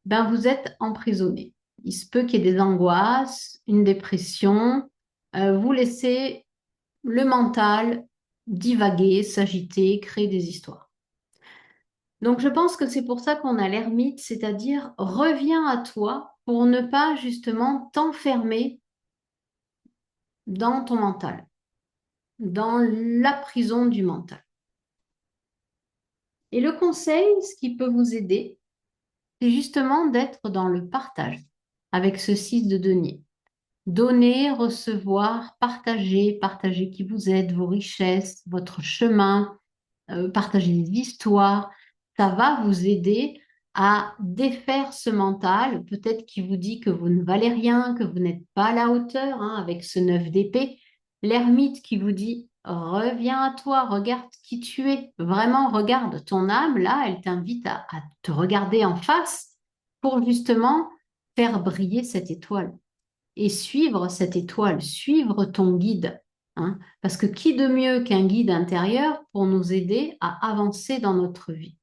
ben, vous êtes emprisonné. Il se peut qu'il y ait des angoisses, une dépression. Vous laissez le mental divaguer, s'agiter, créer des histoires. Donc, je pense que c'est pour ça qu'on a l'ermite, c'est-à-dire reviens à toi pour ne pas justement t'enfermer dans ton mental, dans la prison du mental. Et le conseil, ce qui peut vous aider, c'est justement d'être dans le partage avec ce 6 de denier. Donner, recevoir, partager, partager qui vous êtes, vos richesses, votre chemin, partager des histoires. Ça va vous aider à défaire ce mental, peut-être qui vous dit que vous ne valez rien, que vous n'êtes pas à la hauteur, hein, avec ce 9 d'épée. L'ermite qui vous dit, reviens à toi, regarde qui tu es. Vraiment, regarde ton âme, là, elle t'invite à te regarder en face pour justement faire briller cette étoile et suivre cette étoile, suivre ton guide, hein. Parce que qui de mieux qu'un guide intérieur pour nous aider à avancer dans notre vie?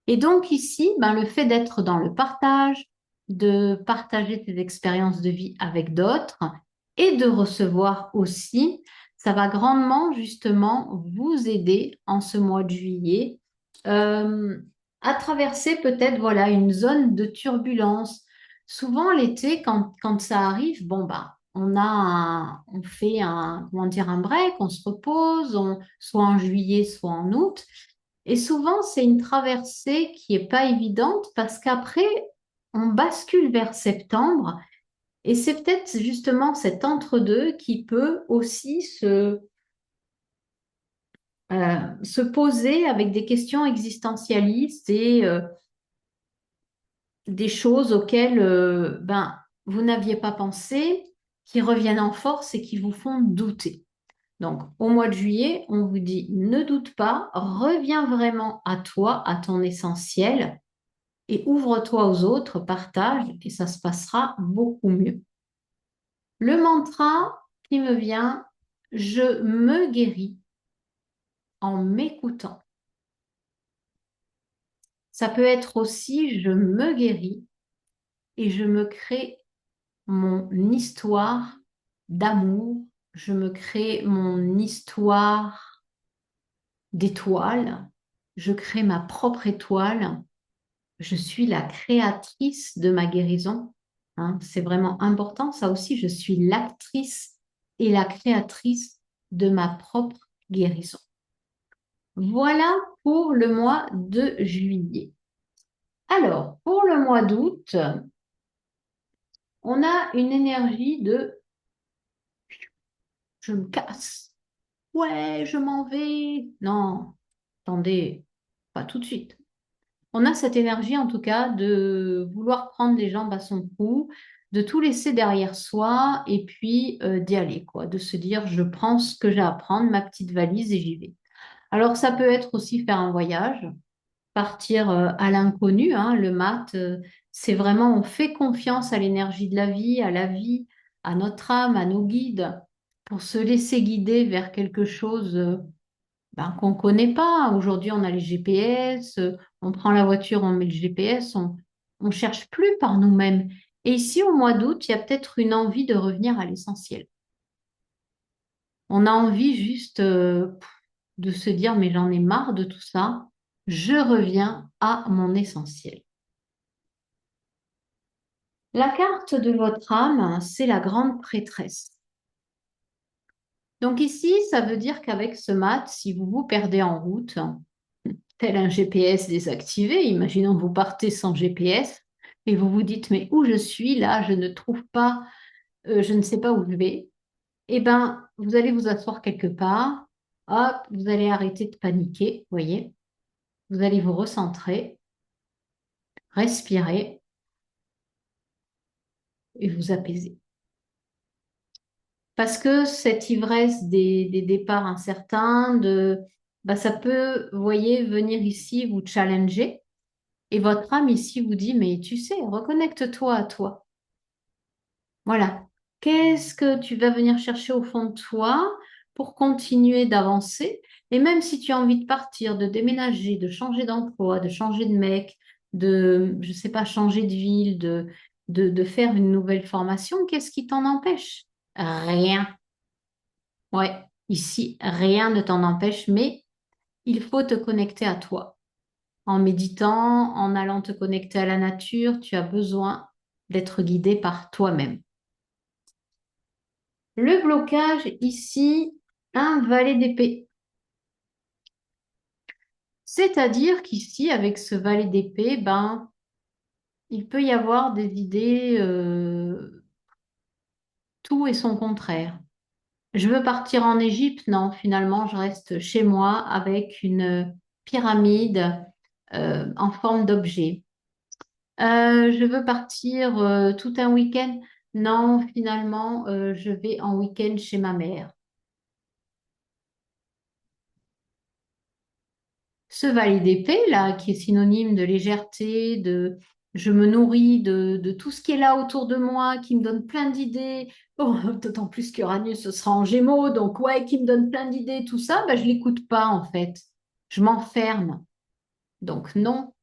Et donc ici, ben, le fait d'être dans le partage, de partager tes expériences de vie avec d'autres et de recevoir aussi, ça va grandement justement vous aider en ce mois de juillet euh, à traverser peut-être voilà une zone de turbulence. Souvent l'été, quand ça arrive, bon bah on fait un comment dire un break, on se repose, soit en juillet, soit en août. Et souvent, c'est une traversée qui est pas évidente parce qu'après, on bascule vers septembre et c'est peut-être justement cet entre-deux qui peut aussi se poser avec des questions existentialistes et des choses auxquelles ben, vous n'aviez pas pensé, qui reviennent en force et qui vous font douter. Donc, au mois de juillet, on vous dit ne doute pas, reviens vraiment à toi, à ton essentiel et ouvre-toi aux autres, partage et ça se passera beaucoup mieux. Le mantra qui me vient, je me guéris en m'écoutant. Ça peut être aussi je me guéris et je me crée mon histoire d'amour, je me crée mon histoire d'étoile, je crée ma propre étoile. Je suis la créatrice de ma guérison, hein. C'est vraiment important, ça aussi, je suis l'actrice et la créatrice de ma propre guérison. Voilà pour le mois de juillet. Alors, pour le mois d'août, on a une énergie de je me casse. Ouais, je m'en vais. Non, attendez, pas tout de suite. On a cette énergie, en tout cas, de vouloir prendre les jambes à son cou, de tout laisser derrière soi et puis d'y aller, quoi, de se dire, je prends ce que j'ai à prendre, ma petite valise et j'y vais. Alors, ça peut être aussi faire un voyage, partir à l'inconnu, hein, le mat, c'est vraiment, on fait confiance à l'énergie de la vie, à la vie, à notre âme, à nos guides, pour se laisser guider vers quelque chose ben, qu'on ne connaît pas. Aujourd'hui, on a les GPS, on prend la voiture, on met le GPS, on ne cherche plus par nous-mêmes. Et ici, au mois d'août, il y a peut-être une envie de revenir à l'essentiel. On a envie juste de se dire, mais j'en ai marre de tout ça, je reviens à mon essentiel. La carte de votre âme, c'est la grande prêtresse. Donc ici, ça veut dire qu'avec ce mat, si vous vous perdez en route, tel un GPS désactivé, imaginons que vous partez sans GPS et vous vous dites, mais où je suis là, je ne trouve pas, je ne sais pas où je vais. Eh bien, vous allez vous asseoir quelque part hop, vous allez arrêter de paniquer, voyez. Vous allez vous recentrer, respirer et vous apaiser. Parce que cette ivresse des départs incertains, bah, ça peut, vous voyez, venir ici vous challenger. Et votre âme ici vous dit, mais tu sais, reconnecte-toi à toi. Voilà. Qu'est-ce que tu vas venir chercher au fond de toi pour continuer d'avancer? Et même si tu as envie de partir, de déménager, de changer d'emploi, de changer de mec, je sais pas, changer de ville, de faire une nouvelle formation, qu'est-ce qui t'en empêche? Rien. Ouais, ici, rien ne t'en empêche, mais il faut te connecter à toi. En méditant, en allant te connecter à la nature, tu as besoin d'être guidé par toi-même. Le blocage ici, un valet d'épée. C'est-à-dire qu'ici, avec ce valet d'épée, ben, il peut y avoir des idées, tout et son contraire. Je veux partir en Égypte, non, finalement, je reste chez moi avec une pyramide en forme d'objet. Je veux partir tout un week-end. Non, finalement, je vais en week-end chez ma mère. Ce valet d'épée, là, qui est synonyme de légèreté, je me nourris de tout ce qui est là autour de moi, qui me donne plein d'idées. Oh, d'autant plus qu'Uranus, ce sera en Gémeaux, donc ouais, qui me donne plein d'idées, tout ça, bah, je l'écoute pas en fait. Je m'enferme. Donc non.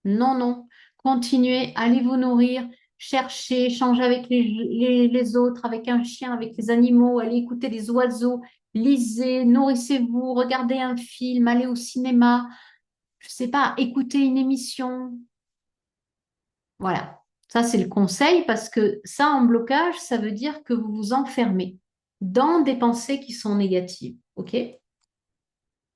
Non, non. Continuez, allez vous nourrir, cherchez, échangez avec les autres, avec un chien, avec les animaux, allez écouter les oiseaux, lisez, nourrissez-vous, regardez un film, allez au cinéma, je sais pas, écoutez une émission. Voilà. Ça, c'est le conseil parce que ça, en blocage, ça veut dire que vous vous enfermez dans des pensées qui sont négatives. OK?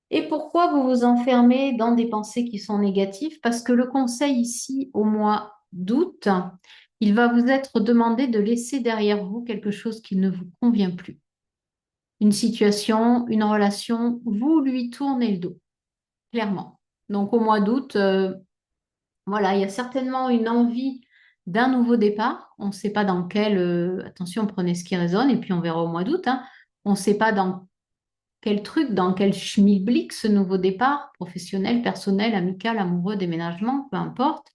Et pourquoi vous vous enfermez dans des pensées qui sont négatives? Parce que le conseil ici, au mois d'août, il va vous être demandé de laisser derrière vous quelque chose qui ne vous convient plus. Une situation, une relation, vous lui tournez le dos, clairement. Donc au mois d'août, voilà, il y a certainement une envie d'un nouveau départ. On ne sait pas dans quel... attention, prenez ce qui résonne et puis on verra au mois d'août, hein. On ne sait pas dans quel truc, dans quel schmilblick ce nouveau départ, professionnel, personnel, amical, amoureux, déménagement, peu importe.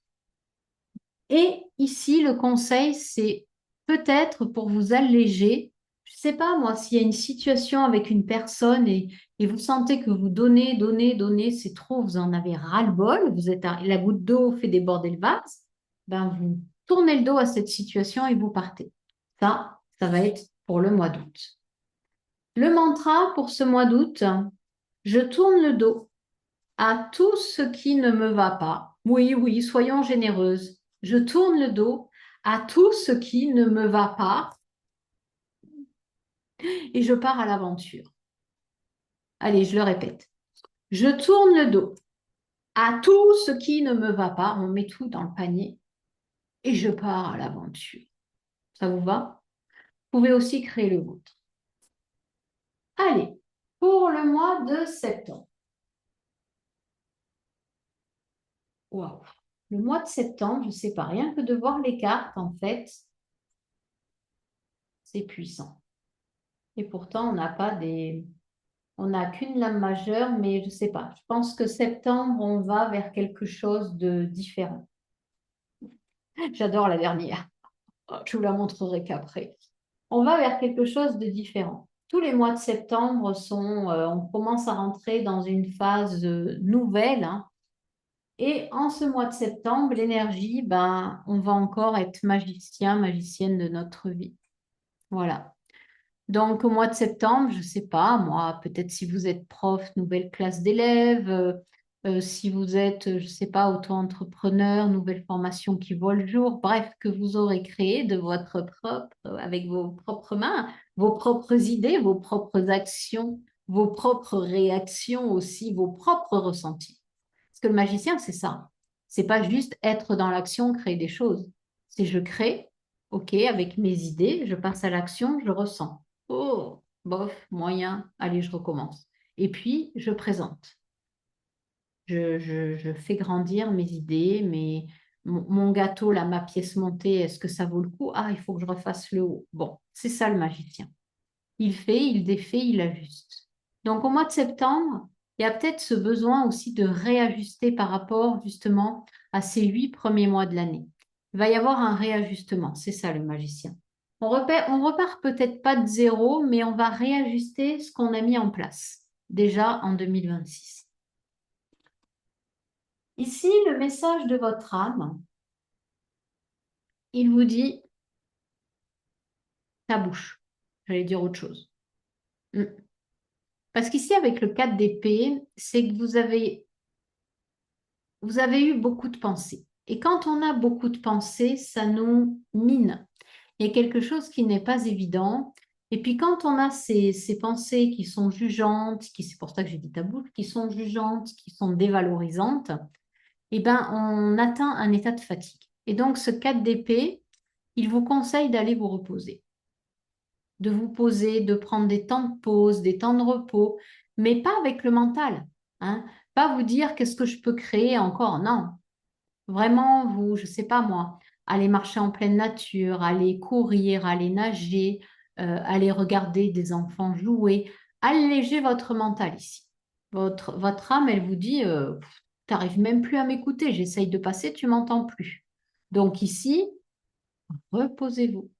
Et ici, le conseil, c'est peut-être pour vous alléger, je ne sais pas moi, s'il y a une situation avec une personne et vous sentez que vous donnez, donnez, donnez, c'est trop, vous en avez ras-le-bol, vous êtes la goutte d'eau fait déborder le vase, ben vous tournez le dos à cette situation et vous partez. Ça va être pour le mois d'août. Le mantra pour ce mois d'août, je tourne le dos à tout ce qui ne me va pas. Oui, oui, soyons généreuses. Je tourne le dos à tout ce qui ne me va pas et je pars à l'aventure. Allez, je le répète. Je tourne le dos à tout ce qui ne me va pas. On met tout dans le panier et je pars à l'aventure. Ça vous va? Vous pouvez aussi créer le vôtre. Allez, pour le mois de septembre. Waouh. Le mois de septembre, je ne sais pas, rien que de voir les cartes, en fait, c'est puissant. Et pourtant, on n'a qu'une lame majeure, mais je ne sais pas. Je pense que septembre, on va vers quelque chose de différent. J'adore la dernière. Je vous la montrerai qu'après. On va vers quelque chose de différent. Tous les mois de septembre on commence à rentrer dans une phase nouvelle, hein. Et en ce mois de septembre, l'énergie, ben, on va encore être magicien, magicienne de notre vie. Voilà. Donc, au mois de septembre, je ne sais pas, moi, peut-être si vous êtes prof, nouvelle classe d'élèves, si vous êtes, je ne sais pas, auto-entrepreneur, nouvelle formation qui voit le jour, bref, que vous aurez créé de votre propre, avec vos propres mains, vos propres idées, vos propres actions, vos propres réactions aussi, vos propres ressentis. Parce que le magicien, c'est ça. C'est pas juste être dans l'action, créer des choses. C'est je crée, ok, avec mes idées, je passe à l'action, je ressens. Oh, bof, moyen, allez, je recommence. Et puis, je présente. Je fais grandir mes idées, mon gâteau, là, ma pièce montée, est-ce que ça vaut le coup? Ah, il faut que je refasse le haut. Bon, c'est ça le magicien. Il fait, il défait, il ajuste. Donc, au mois de septembre, il y a peut-être ce besoin aussi de réajuster par rapport justement à ces 8 premiers mois de l'année. Il va y avoir un réajustement, c'est ça le magicien. On repart peut-être pas de zéro, mais on va réajuster ce qu'on a mis en place déjà en 2026. Ici, le message de votre âme, il vous dit ta bouche. J'allais dire autre chose. Mm. Parce qu'ici, avec le 4 d'épée, c'est que vous avez eu beaucoup de pensées. Et quand on a beaucoup de pensées, ça nous mine. Il y a quelque chose qui n'est pas évident. Et puis quand on a ces pensées qui sont jugeantes, c'est pour ça que j'ai dit ta bouche, qui sont jugeantes, qui sont dévalorisantes, eh ben, on atteint un état de fatigue. Et donc ce 4 d'épée, il vous conseille d'aller vous reposer, de vous poser, de prendre des temps de pause, des temps de repos, mais pas avec le mental, hein. Pas vous dire qu'est-ce que je peux créer encore, non. Vraiment, vous, je sais pas moi, aller marcher en pleine nature, aller courir, aller nager, aller regarder des enfants jouer, alléger votre mental ici. Votre âme, elle vous dit, t'arrives même plus à m'écouter, j'essaye de passer, tu m'entends plus. Donc ici, reposez-vous.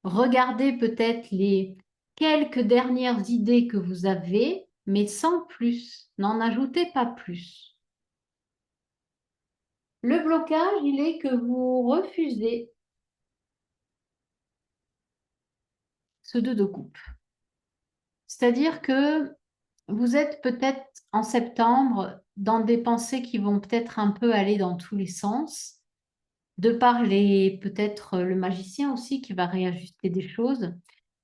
Regardez peut-être les quelques dernières idées que vous avez, mais sans plus. N'en ajoutez pas plus. Le blocage, il est que vous refusez ce 2 de coupe. C'est-à-dire que vous êtes peut-être en septembre dans des pensées qui vont peut-être un peu aller dans tous les sens, de par peut-être le magicien aussi qui va réajuster des choses.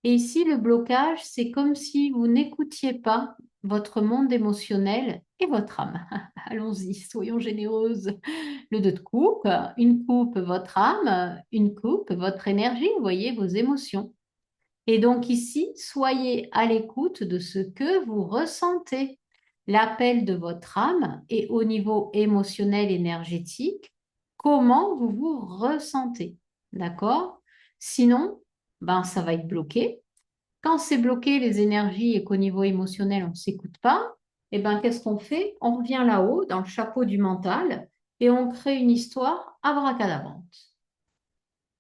Et ici, le blocage, c'est comme si vous n'écoutiez pas votre monde émotionnel et votre âme. Allons-y, soyons généreuses. Le 2 de coupe, une coupe, votre âme, une coupe, votre énergie, vous voyez, vos émotions. Et donc ici, soyez à l'écoute de ce que vous ressentez. L'appel de votre âme et au niveau émotionnel, énergétique, comment vous vous ressentez. D'accord? Sinon, ben, ça va être bloqué. Quand c'est bloqué, les énergies et qu'au niveau émotionnel, on ne s'écoute pas, eh ben, qu'est-ce qu'on fait? On revient là-haut, dans le chapeau du mental, et on crée une histoire abracadabrante.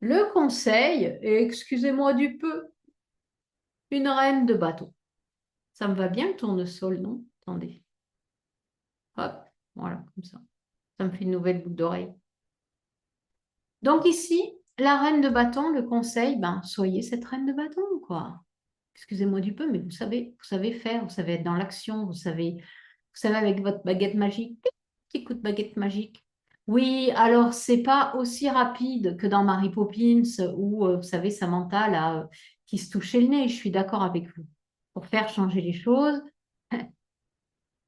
Le conseil, et excusez-moi du peu, une reine de bâton. Ça me va bien le tournesol, non? Attendez. Hop, voilà, comme ça. Ça me fait une nouvelle boucle d'oreille. Donc ici, la reine de bâton, le conseil, ben, soyez cette reine de bâton, quoi. Excusez-moi du peu, mais vous savez faire, vous savez être dans l'action, vous savez avec votre baguette magique, petit coup de baguette magique. Oui, alors c'est pas aussi rapide que dans Mary Poppins où, vous savez, Samantha, là, qui se touchait le nez, je suis d'accord avec vous. Pour faire changer les choses,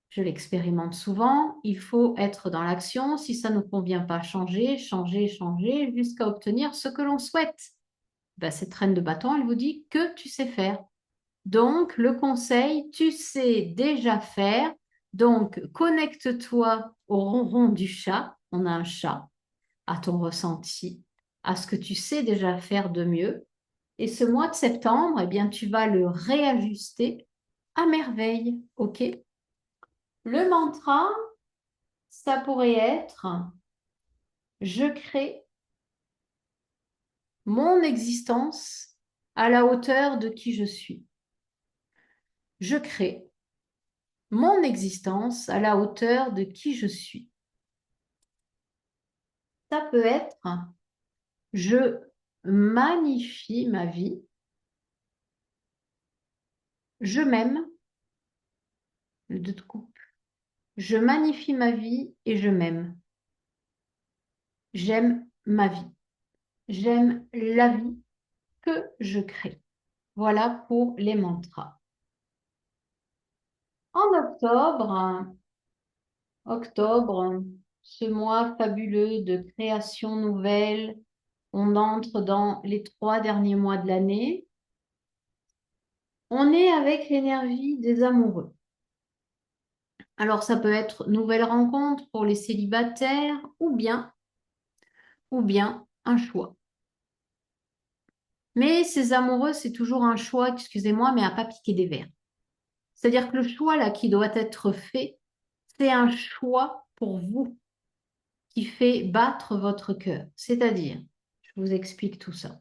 je l'expérimente souvent, il faut être dans l'action. Si ça ne convient pas, changer, changer, changer, jusqu'à obtenir ce que l'on souhaite. Ben, cette reine de bâton, elle vous dit que tu sais faire. Donc, le conseil, tu sais déjà faire. Donc, connecte-toi au ronron du chat. On a un chat, à ton ressenti, à ce que tu sais déjà faire de mieux. Et ce mois de septembre, eh bien, tu vas le réajuster à merveille. OK? Le mantra, ça pourrait être je crée mon existence à la hauteur de qui je suis. Je crée mon existence à la hauteur de qui je suis. Ça peut être je magnifie ma vie, je m'aime, le 2 de coupe. Je magnifie ma vie et je m'aime. J'aime ma vie. J'aime la vie que je crée. Voilà pour les mantras. En octobre, ce mois fabuleux de création nouvelle, on entre dans les 3 derniers mois de l'année. On est avec l'énergie des amoureux. Alors, ça peut être nouvelle rencontre pour les célibataires ou bien un choix. Mais ces amoureux, c'est toujours un choix, excusez-moi, mais à pas piquer des verres. C'est-à-dire que le choix là qui doit être fait, c'est un choix pour vous qui fait battre votre cœur. C'est-à-dire, je vous explique tout ça.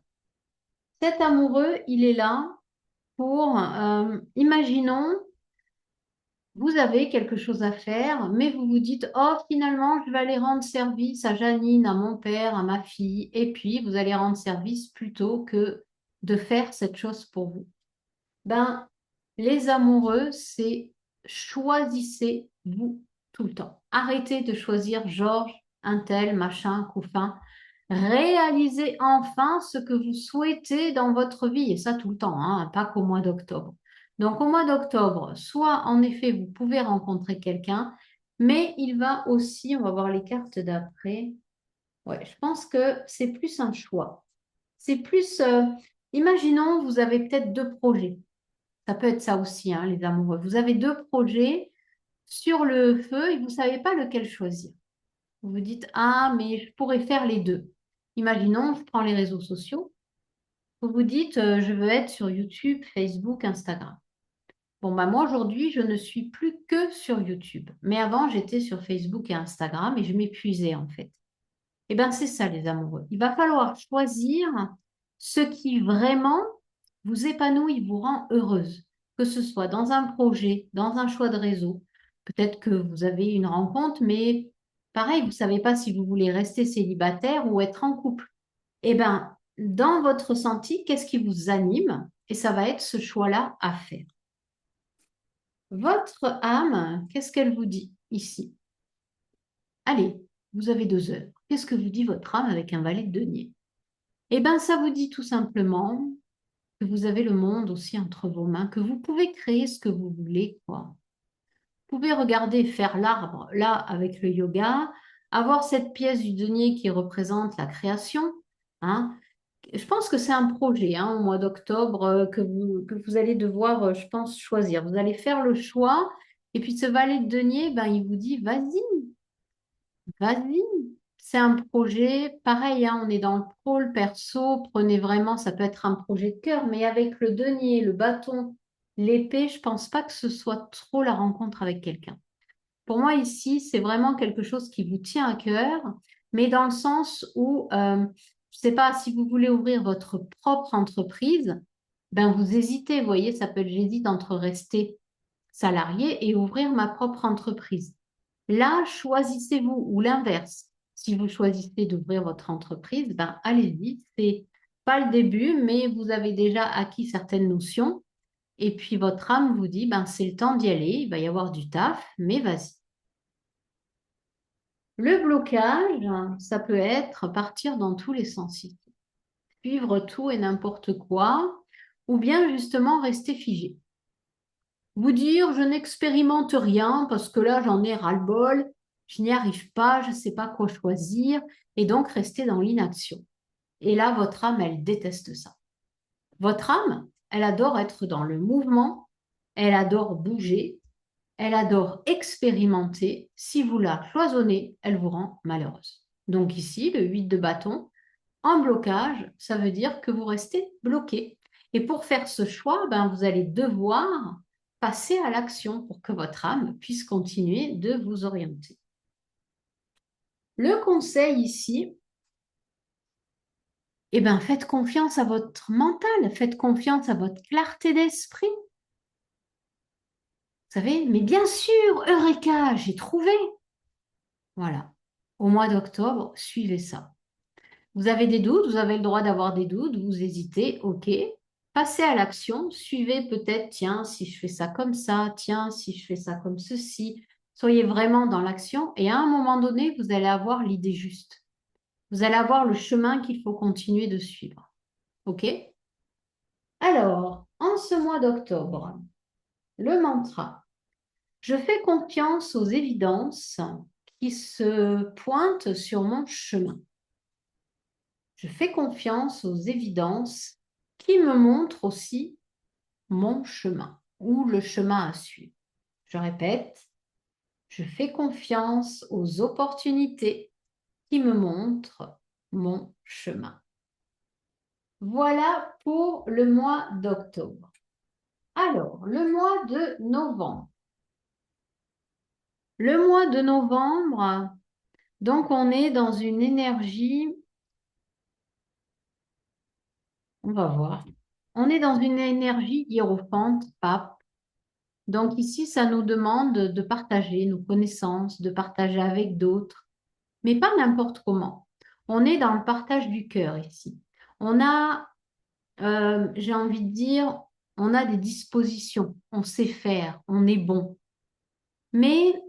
Cet amoureux, il est là pour, imaginons, vous avez quelque chose à faire, mais vous vous dites, oh, finalement, je vais aller rendre service à Janine, à mon père, à ma fille, et puis vous allez rendre service plutôt que de faire cette chose pour vous. Ben, les amoureux, c'est choisissez-vous tout le temps. Arrêtez de choisir Georges, un tel, machin, couffin. Réalisez enfin ce que vous souhaitez dans votre vie, et ça tout le temps, hein, pas qu'au mois d'octobre. Donc au mois d'octobre, soit en effet, vous pouvez rencontrer quelqu'un, mais il va aussi, on va voir les cartes d'après. Ouais, je pense que c'est plus un choix. C'est plus, imaginons, vous avez peut-être deux projets. Ça peut être ça aussi, hein, les amoureux. Vous avez deux projets sur le feu et vous ne savez pas lequel choisir. Vous vous dites, ah, mais je pourrais faire les deux. Imaginons, je prends les réseaux sociaux. Vous vous dites, je veux être sur YouTube, Facebook, Instagram. Bon, bah moi aujourd'hui, je ne suis plus que sur YouTube. Mais avant, j'étais sur Facebook et Instagram et je m'épuisais en fait. Eh bien, c'est ça, les amoureux. Il va falloir choisir ce qui vraiment vous épanouit, vous rend heureuse, que ce soit dans un projet, dans un choix de réseau. Peut-être que vous avez une rencontre, mais pareil, vous ne savez pas si vous voulez rester célibataire ou être en couple. Eh bien, dans votre ressenti, qu'est-ce qui vous anime? Et ça va être ce choix-là à faire. Votre âme, qu'est-ce qu'elle vous dit ici? Allez, vous avez 2 heures. Qu'est-ce que vous dit votre âme avec un valet de denier? Eh bien, ça vous dit tout simplement que vous avez le monde aussi entre vos mains, que vous pouvez créer ce que vous voulez, quoi. Vous pouvez regarder faire l'arbre, là, avec le yoga, avoir cette pièce du denier qui représente la création, hein. Je pense que c'est un projet, hein, au mois d'octobre, que vous allez devoir, je pense, choisir. Vous allez faire le choix, et puis ce valet de denier, ben, il vous dit, vas-y, vas-y, c'est un projet, pareil, hein, on est dans le pôle perso, prenez vraiment, ça peut être un projet de cœur, mais avec le denier, le bâton, l'épée, je pense pas que ce soit trop la rencontre avec quelqu'un. Pour moi, ici, c'est vraiment quelque chose qui vous tient à cœur, mais dans le sens où, je sais pas, si vous voulez ouvrir votre propre entreprise, ben vous hésitez, vous voyez, ça peut être j'hésite entre rester salarié et ouvrir ma propre entreprise. Là, choisissez-vous ou l'inverse. Si vous choisissez d'ouvrir votre entreprise, ben allez-y. C'est pas le début, mais vous avez déjà acquis certaines notions. Et puis votre âme vous dit, ben c'est le temps d'y aller. Il va y avoir du taf, mais vas-y. Le blocage, ça peut être partir dans tous les sens ici. Suivre tout et n'importe quoi, ou bien justement rester figé. Vous dire, je n'expérimente rien parce que là, j'en ai ras-le-bol, je n'y arrive pas, je ne sais pas quoi choisir, et donc rester dans l'inaction. Et là, votre âme, elle déteste ça. Votre âme, elle adore être dans le mouvement, elle adore bouger, elle adore expérimenter. Si vous la cloisonnez, elle vous rend malheureuse. Donc ici, le 8 de bâton, en blocage, ça veut dire que vous restez bloqué. Et pour faire ce choix, ben, vous allez devoir passer à l'action pour que votre âme puisse continuer de vous orienter. Le conseil ici, eh ben, faites confiance à votre mental, faites confiance à votre clarté d'esprit. Vous savez, mais bien sûr, Eureka, j'ai trouvé. Voilà. Au mois d'octobre, suivez ça. Vous avez des doutes, vous avez le droit d'avoir des doutes, vous hésitez, ok. Passez à l'action, suivez peut-être, tiens, si je fais ça comme ça, tiens, si je fais ça comme ceci. Soyez vraiment dans l'action et à un moment donné, vous allez avoir l'idée juste. Vous allez avoir le chemin qu'il faut continuer de suivre. Ok? Alors, en ce mois d'octobre, le mantra, je fais confiance aux évidences qui se pointent sur mon chemin. Je fais confiance aux évidences qui me montrent aussi mon chemin ou le chemin à suivre. Je répète, je fais confiance aux opportunités qui me montrent mon chemin. Voilà pour le mois d'octobre. Alors, le mois de novembre. Le mois de novembre, donc on est dans une énergie, on va voir, on est dans une énergie hiérophante, pape. Donc ici, ça nous demande de partager nos connaissances, de partager avec d'autres, mais pas n'importe comment. On est dans le partage du cœur ici. On a, j'ai envie de dire, on a des dispositions, on sait faire, on est bon. Mais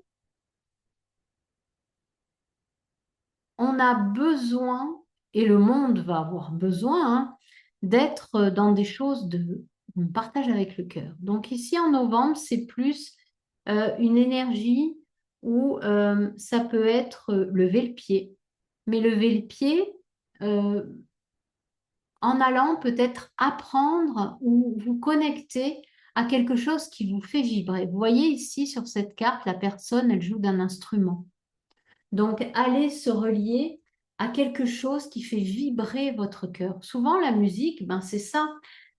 on a besoin, et le monde va avoir besoin, hein, d'être dans des choses de on partage avec le cœur. Donc ici en novembre, c'est plus une énergie où ça peut être lever le pied. Mais lever le pied euh, en allant peut-être apprendre ou vous connecter à quelque chose qui vous fait vibrer. Vous voyez ici sur cette carte, la personne, elle joue d'un instrument. Donc, allez se relier à quelque chose qui fait vibrer votre cœur. Souvent, la musique, ben, c'est ça.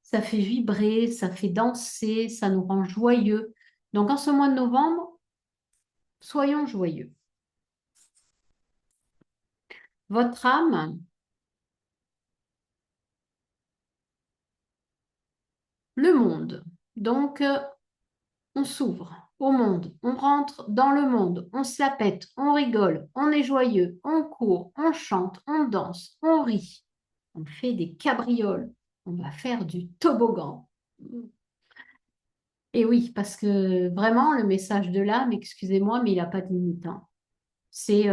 Ça fait vibrer, ça fait danser, ça nous rend joyeux. Donc, en ce mois de novembre, soyons joyeux. Votre âme, le monde. Donc, on s'ouvre au monde, on rentre dans le monde, on se la pète, on rigole, on est joyeux, on court, on chante, on danse, on rit, on fait des cabrioles, on va faire du toboggan. Et oui, parce que vraiment, le message de l'âme, excusez-moi, mais il n'a pas de limite, hein. C'est,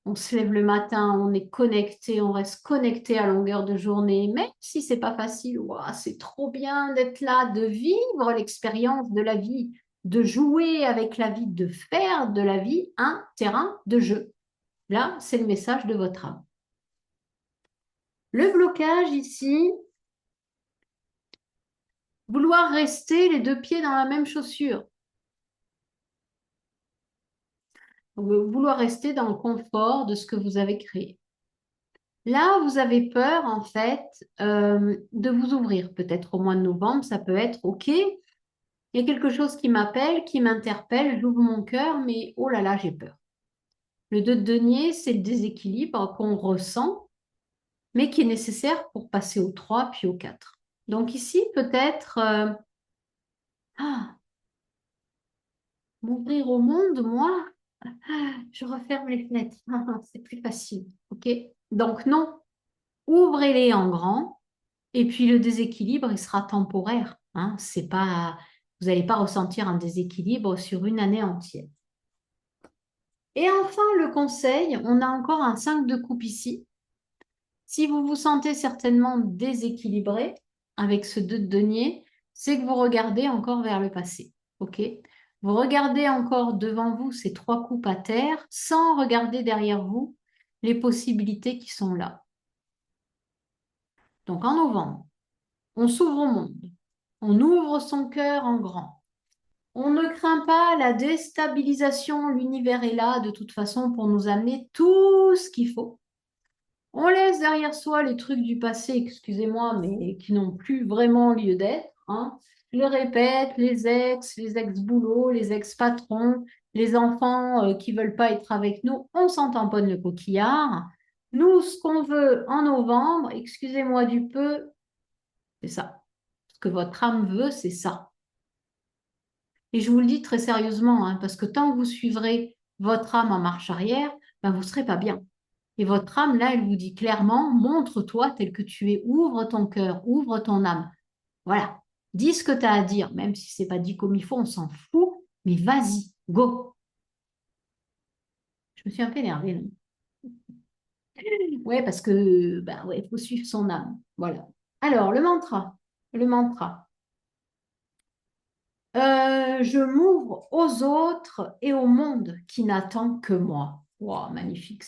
on se lève le matin, on est connecté, on reste connecté à longueur de journée, même si c'est pas facile. Ouah, c'est trop bien d'être là, de vivre l'expérience de la vie, de jouer avec la vie, de faire de la vie un terrain de jeu. Là, c'est le message de votre âme. Le blocage ici, vouloir rester les deux pieds dans la même chaussure. Vouloir rester dans le confort de ce que vous avez créé. Là, vous avez peur, en fait, de vous ouvrir. Peut-être au mois de novembre, ça peut être OK. Il y a quelque chose qui m'appelle, qui m'interpelle, j'ouvre mon cœur, mais oh là là, j'ai peur. Le 2 de denier, c'est le déséquilibre qu'on ressent, mais qui est nécessaire pour passer au 3 puis au 4. Donc ici, peut-être, m'ouvrir au monde, moi, je referme les fenêtres. C'est plus facile. OK? Donc non, ouvrez-les en grand. Et puis le déséquilibre, il sera temporaire, hein. C'est pas, vous n'allez pas ressentir un déséquilibre sur une année entière. Et enfin, le conseil, on a encore un 5 de coupe ici. Si vous vous sentez certainement déséquilibré avec ce 2 de denier, c'est que vous regardez encore vers le passé. OK? Vous regardez encore devant vous ces 3 coupes à terre sans regarder derrière vous les possibilités qui sont là. Donc en novembre, on s'ouvre au monde. On ouvre son cœur en grand. On ne craint pas la déstabilisation. L'univers est là de toute façon pour nous amener tout ce qu'il faut. On laisse derrière soi les trucs du passé, excusez-moi, mais qui n'ont plus vraiment lieu d'être, hein. Je le répète, les ex-boulots, les ex-patrons, les enfants qui veulent pas être avec nous, on s'en tamponne le coquillard. Nous, ce qu'on veut en novembre, excusez-moi du peu, c'est ça. Ce que votre âme veut, c'est ça. Et je vous le dis très sérieusement, hein, parce que tant que vous suivrez votre âme en marche arrière, ben vous ne serez pas bien. Et votre âme, là, elle vous dit clairement, montre-toi tel que tu es, ouvre ton cœur, ouvre ton âme. Voilà, dis ce que tu as à dire, même si c'est pas dit comme il faut, on s'en fout, mais vas-y, go. Je me suis un peu énervée, non? Ouais, parce que, ben ouais, il faut suivre son âme. Voilà. Alors, le mantra. Le mantra. Je m'ouvre aux autres et au monde qui n'attend que moi. Wow, magnifique.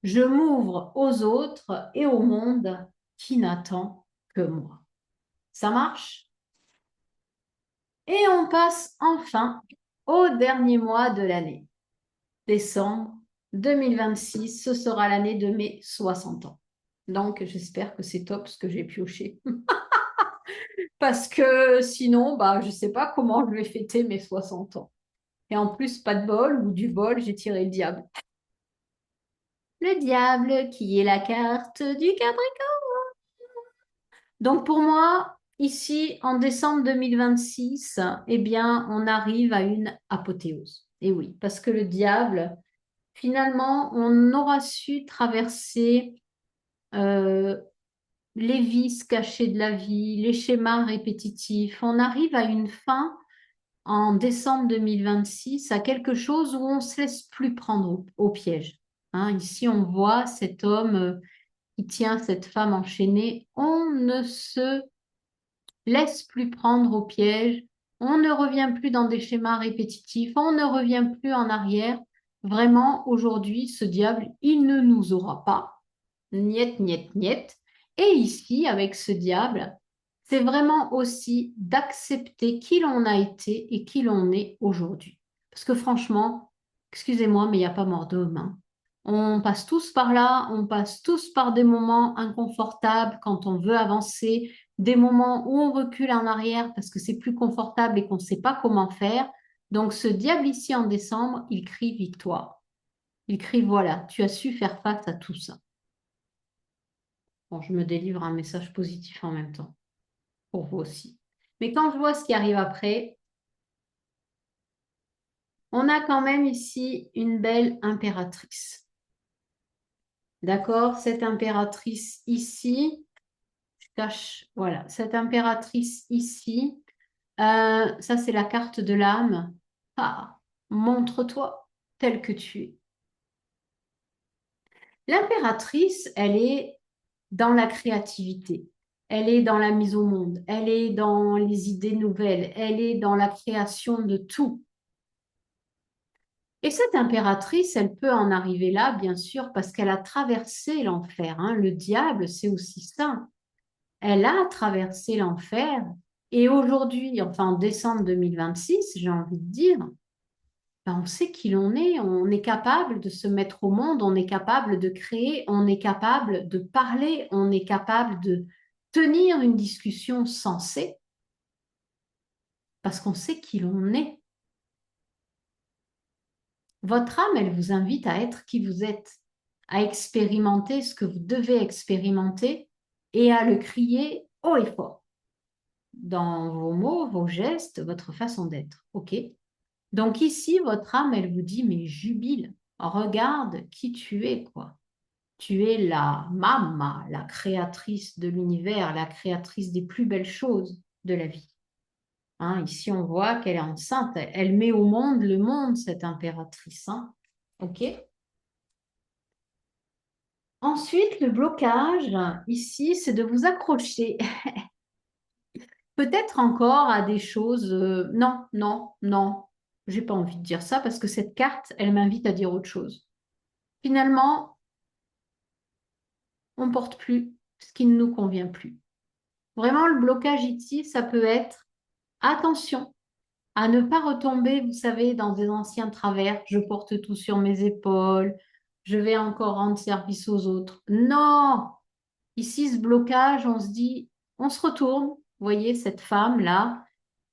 Je m'ouvre aux autres et au monde qui n'attend que moi. Ça marche? Et on passe enfin au dernier mois de l'année. Décembre 2026, ce sera l'année de mes 60 ans. Donc, j'espère que c'est top ce que j'ai pioché. Parce que sinon, bah, je ne sais pas comment je vais fêter mes 60 ans. Et en plus, pas de bol ou du bol, j'ai tiré le diable. Le diable qui est la carte du Capricorne. Donc pour moi, ici, en décembre 2026, eh bien, on arrive à une apothéose. Et oui, parce que le diable, finalement, on aura su traverser euh, les vices cachés de la vie, les schémas répétitifs. On arrive à une fin en décembre 2026 à quelque chose où on ne se laisse plus prendre au piège. Hein, ici, on voit cet homme qui tient cette femme enchaînée. On ne se laisse plus prendre au piège. On ne revient plus dans des schémas répétitifs. On ne revient plus en arrière. Vraiment, aujourd'hui, ce diable, il ne nous aura pas. Niet, niet, niet. Et ici, avec ce diable, c'est vraiment aussi d'accepter qui l'on a été et qui l'on est aujourd'hui. Parce que franchement, excusez-moi, mais il n'y a pas mort d'homme, hein. On passe tous par là, on passe tous par des moments inconfortables quand on veut avancer, des moments où on recule en arrière parce que c'est plus confortable et qu'on ne sait pas comment faire. Donc ce diable ici en décembre, il crie victoire. Il crie, voilà, tu as su faire face à tout ça. Bon, je me délivre un message positif en même temps, pour vous aussi. Mais quand je vois ce qui arrive après, on a quand même ici une belle impératrice. D'accord? Cette impératrice ici, je cache, voilà, cette impératrice ici, ça c'est la carte de l'âme. Ah, montre-toi tel que tu es. L'impératrice, elle est dans la créativité, elle est dans la mise au monde, elle est dans les idées nouvelles, elle est dans la création de tout. Et cette impératrice, elle peut en arriver là, bien sûr, parce qu'elle a traversé l'enfer, hein. Le diable, c'est aussi ça. Elle a traversé l'enfer. Et aujourd'hui, enfin en décembre 2026, j'ai envie de dire, ben, on sait qui l'on est, on est capable de se mettre au monde, on est capable de créer, on est capable de parler, on est capable de tenir une discussion sensée parce qu'on sait qui l'on est. Votre âme, elle vous invite à être qui vous êtes, à expérimenter ce que vous devez expérimenter et à le crier haut et fort dans vos mots, vos gestes, votre façon d'être. OK? Donc ici, votre âme, elle vous dit, mais jubile, regarde qui tu es, quoi. Tu es la Mama, la créatrice de l'univers, la créatrice des plus belles choses de la vie. Hein, ici, on voit qu'elle est enceinte. Elle met au monde le monde, cette impératrice. Hein. OK? Ensuite, le blocage, ici, c'est de vous accrocher peut-être encore à des choses. Non, non, non, j'ai pas envie de dire ça parce que cette carte, elle m'invite à dire autre chose. Finalement, on porte plus ce qui ne nous convient plus. Vraiment, le blocage ici, ça peut être attention à ne pas retomber, vous savez, dans des anciens travers. Je porte tout sur mes épaules, je vais encore rendre service aux autres. Non! Ici, ce blocage, on se dit, on se retourne. Vous voyez, cette femme-là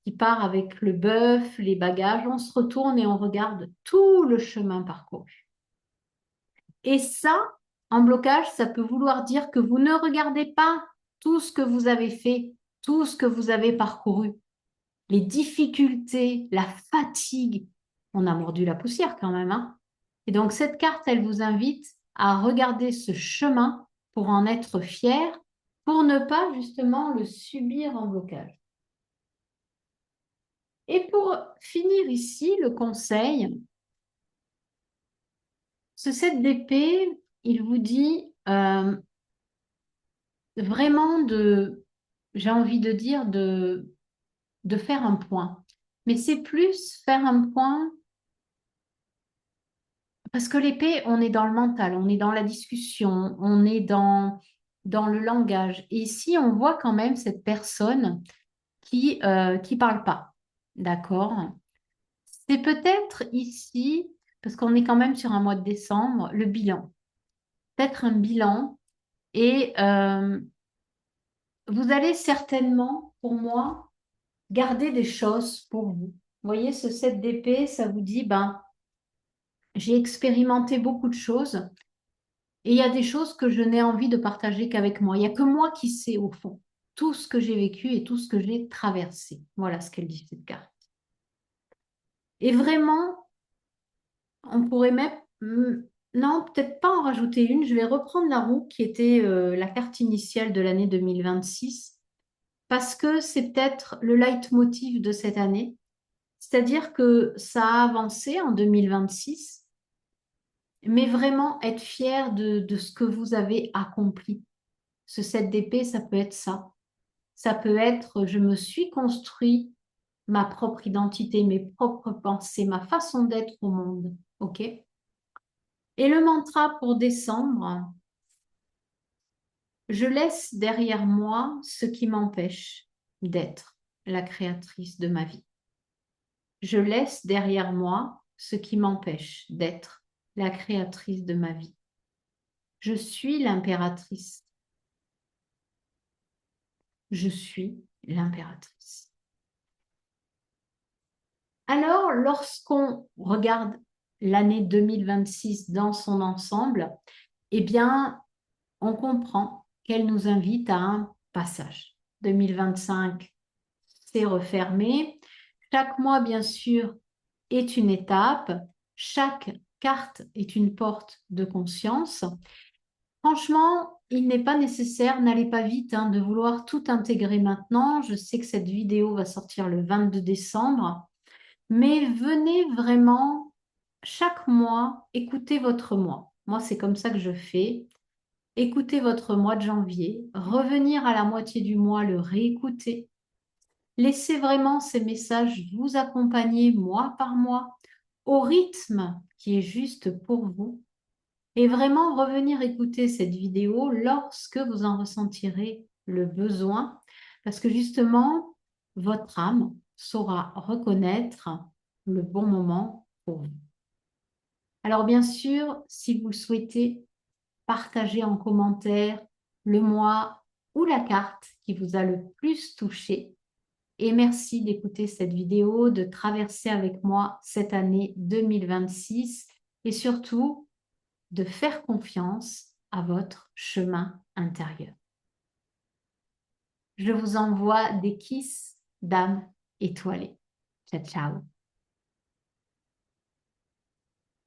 qui part avec le bœuf, les bagages, on se retourne et on regarde tout le chemin parcouru. Et ça, en blocage, ça peut vouloir dire que vous ne regardez pas tout ce que vous avez fait, tout ce que vous avez parcouru, les difficultés, la fatigue. On a mordu la poussière quand même, hein? Et donc, cette carte, elle vous invite à regarder ce chemin pour en être fier, pour ne pas justement le subir en blocage. Et pour finir ici, le conseil, ce 7 d'épée, il vous dit vraiment de, j'ai envie de dire, de faire un point. Mais c'est plus faire un point parce que l'épée, on est dans le mental, on est dans la discussion, on est dans le langage. Et ici, on voit quand même cette personne qui parle pas. d'accord? C'est peut-être ici, parce qu'on est quand même sur un mois de décembre, le bilan. Peut-être un bilan. Et vous allez certainement, pour moi, garder des choses pour vous. Vous voyez, ce 7 d'épée, ça vous dit, ben, j'ai expérimenté beaucoup de choses et il y a des choses que je n'ai envie de partager qu'avec moi. Il n'y a que moi qui sais, au fond, tout ce que j'ai vécu et tout ce que j'ai traversé. Voilà ce qu'elle dit, cette carte. Et vraiment, on pourrait même... Non, peut-être pas en rajouter une. Je vais reprendre la roue qui était la carte initiale de l'année 2026 parce que c'est peut-être le leitmotiv de cette année. C'est-à-dire que ça a avancé en 2026, mais vraiment être fier de ce que vous avez accompli. Ce 7 d'épée, ça peut être ça. Ça peut être, je me suis construit ma propre identité, mes propres pensées, ma façon d'être au monde. OK? Et le mantra pour décembre, je laisse derrière moi ce qui m'empêche d'être la créatrice de ma vie. Je laisse derrière moi ce qui m'empêche d'être la créatrice de ma vie. Je suis l'impératrice. Je suis l'impératrice. Alors, lorsqu'on regarde l'année 2026 dans son ensemble, eh bien, on comprend qu'elle nous invite à un passage. 2025, c'est refermé. Chaque mois, bien sûr, est une étape. Chaque carte est une porte de conscience. Franchement, il n'est pas nécessaire, n'allez pas vite, hein, de vouloir tout intégrer maintenant. Je sais que cette vidéo va sortir le 22 décembre, mais venez vraiment chaque mois écouter votre mois. Moi, c'est comme ça que je fais. Écoutez votre mois de janvier, revenir à la moitié du mois, le réécouter. Laissez vraiment ces messages vous accompagner mois par mois au rythme qui est juste pour vous et vraiment revenir écouter cette vidéo lorsque vous en ressentirez le besoin parce que justement, votre âme saura reconnaître le bon moment pour vous. Alors bien sûr, si vous le souhaitez, partagez en commentaire le mois ou la carte qui vous a le plus touché. Et merci d'écouter cette vidéo, de traverser avec moi cette année 2026 et surtout de faire confiance à votre chemin intérieur. Je vous envoie des kisses d'âme étoilée. Ciao, ciao.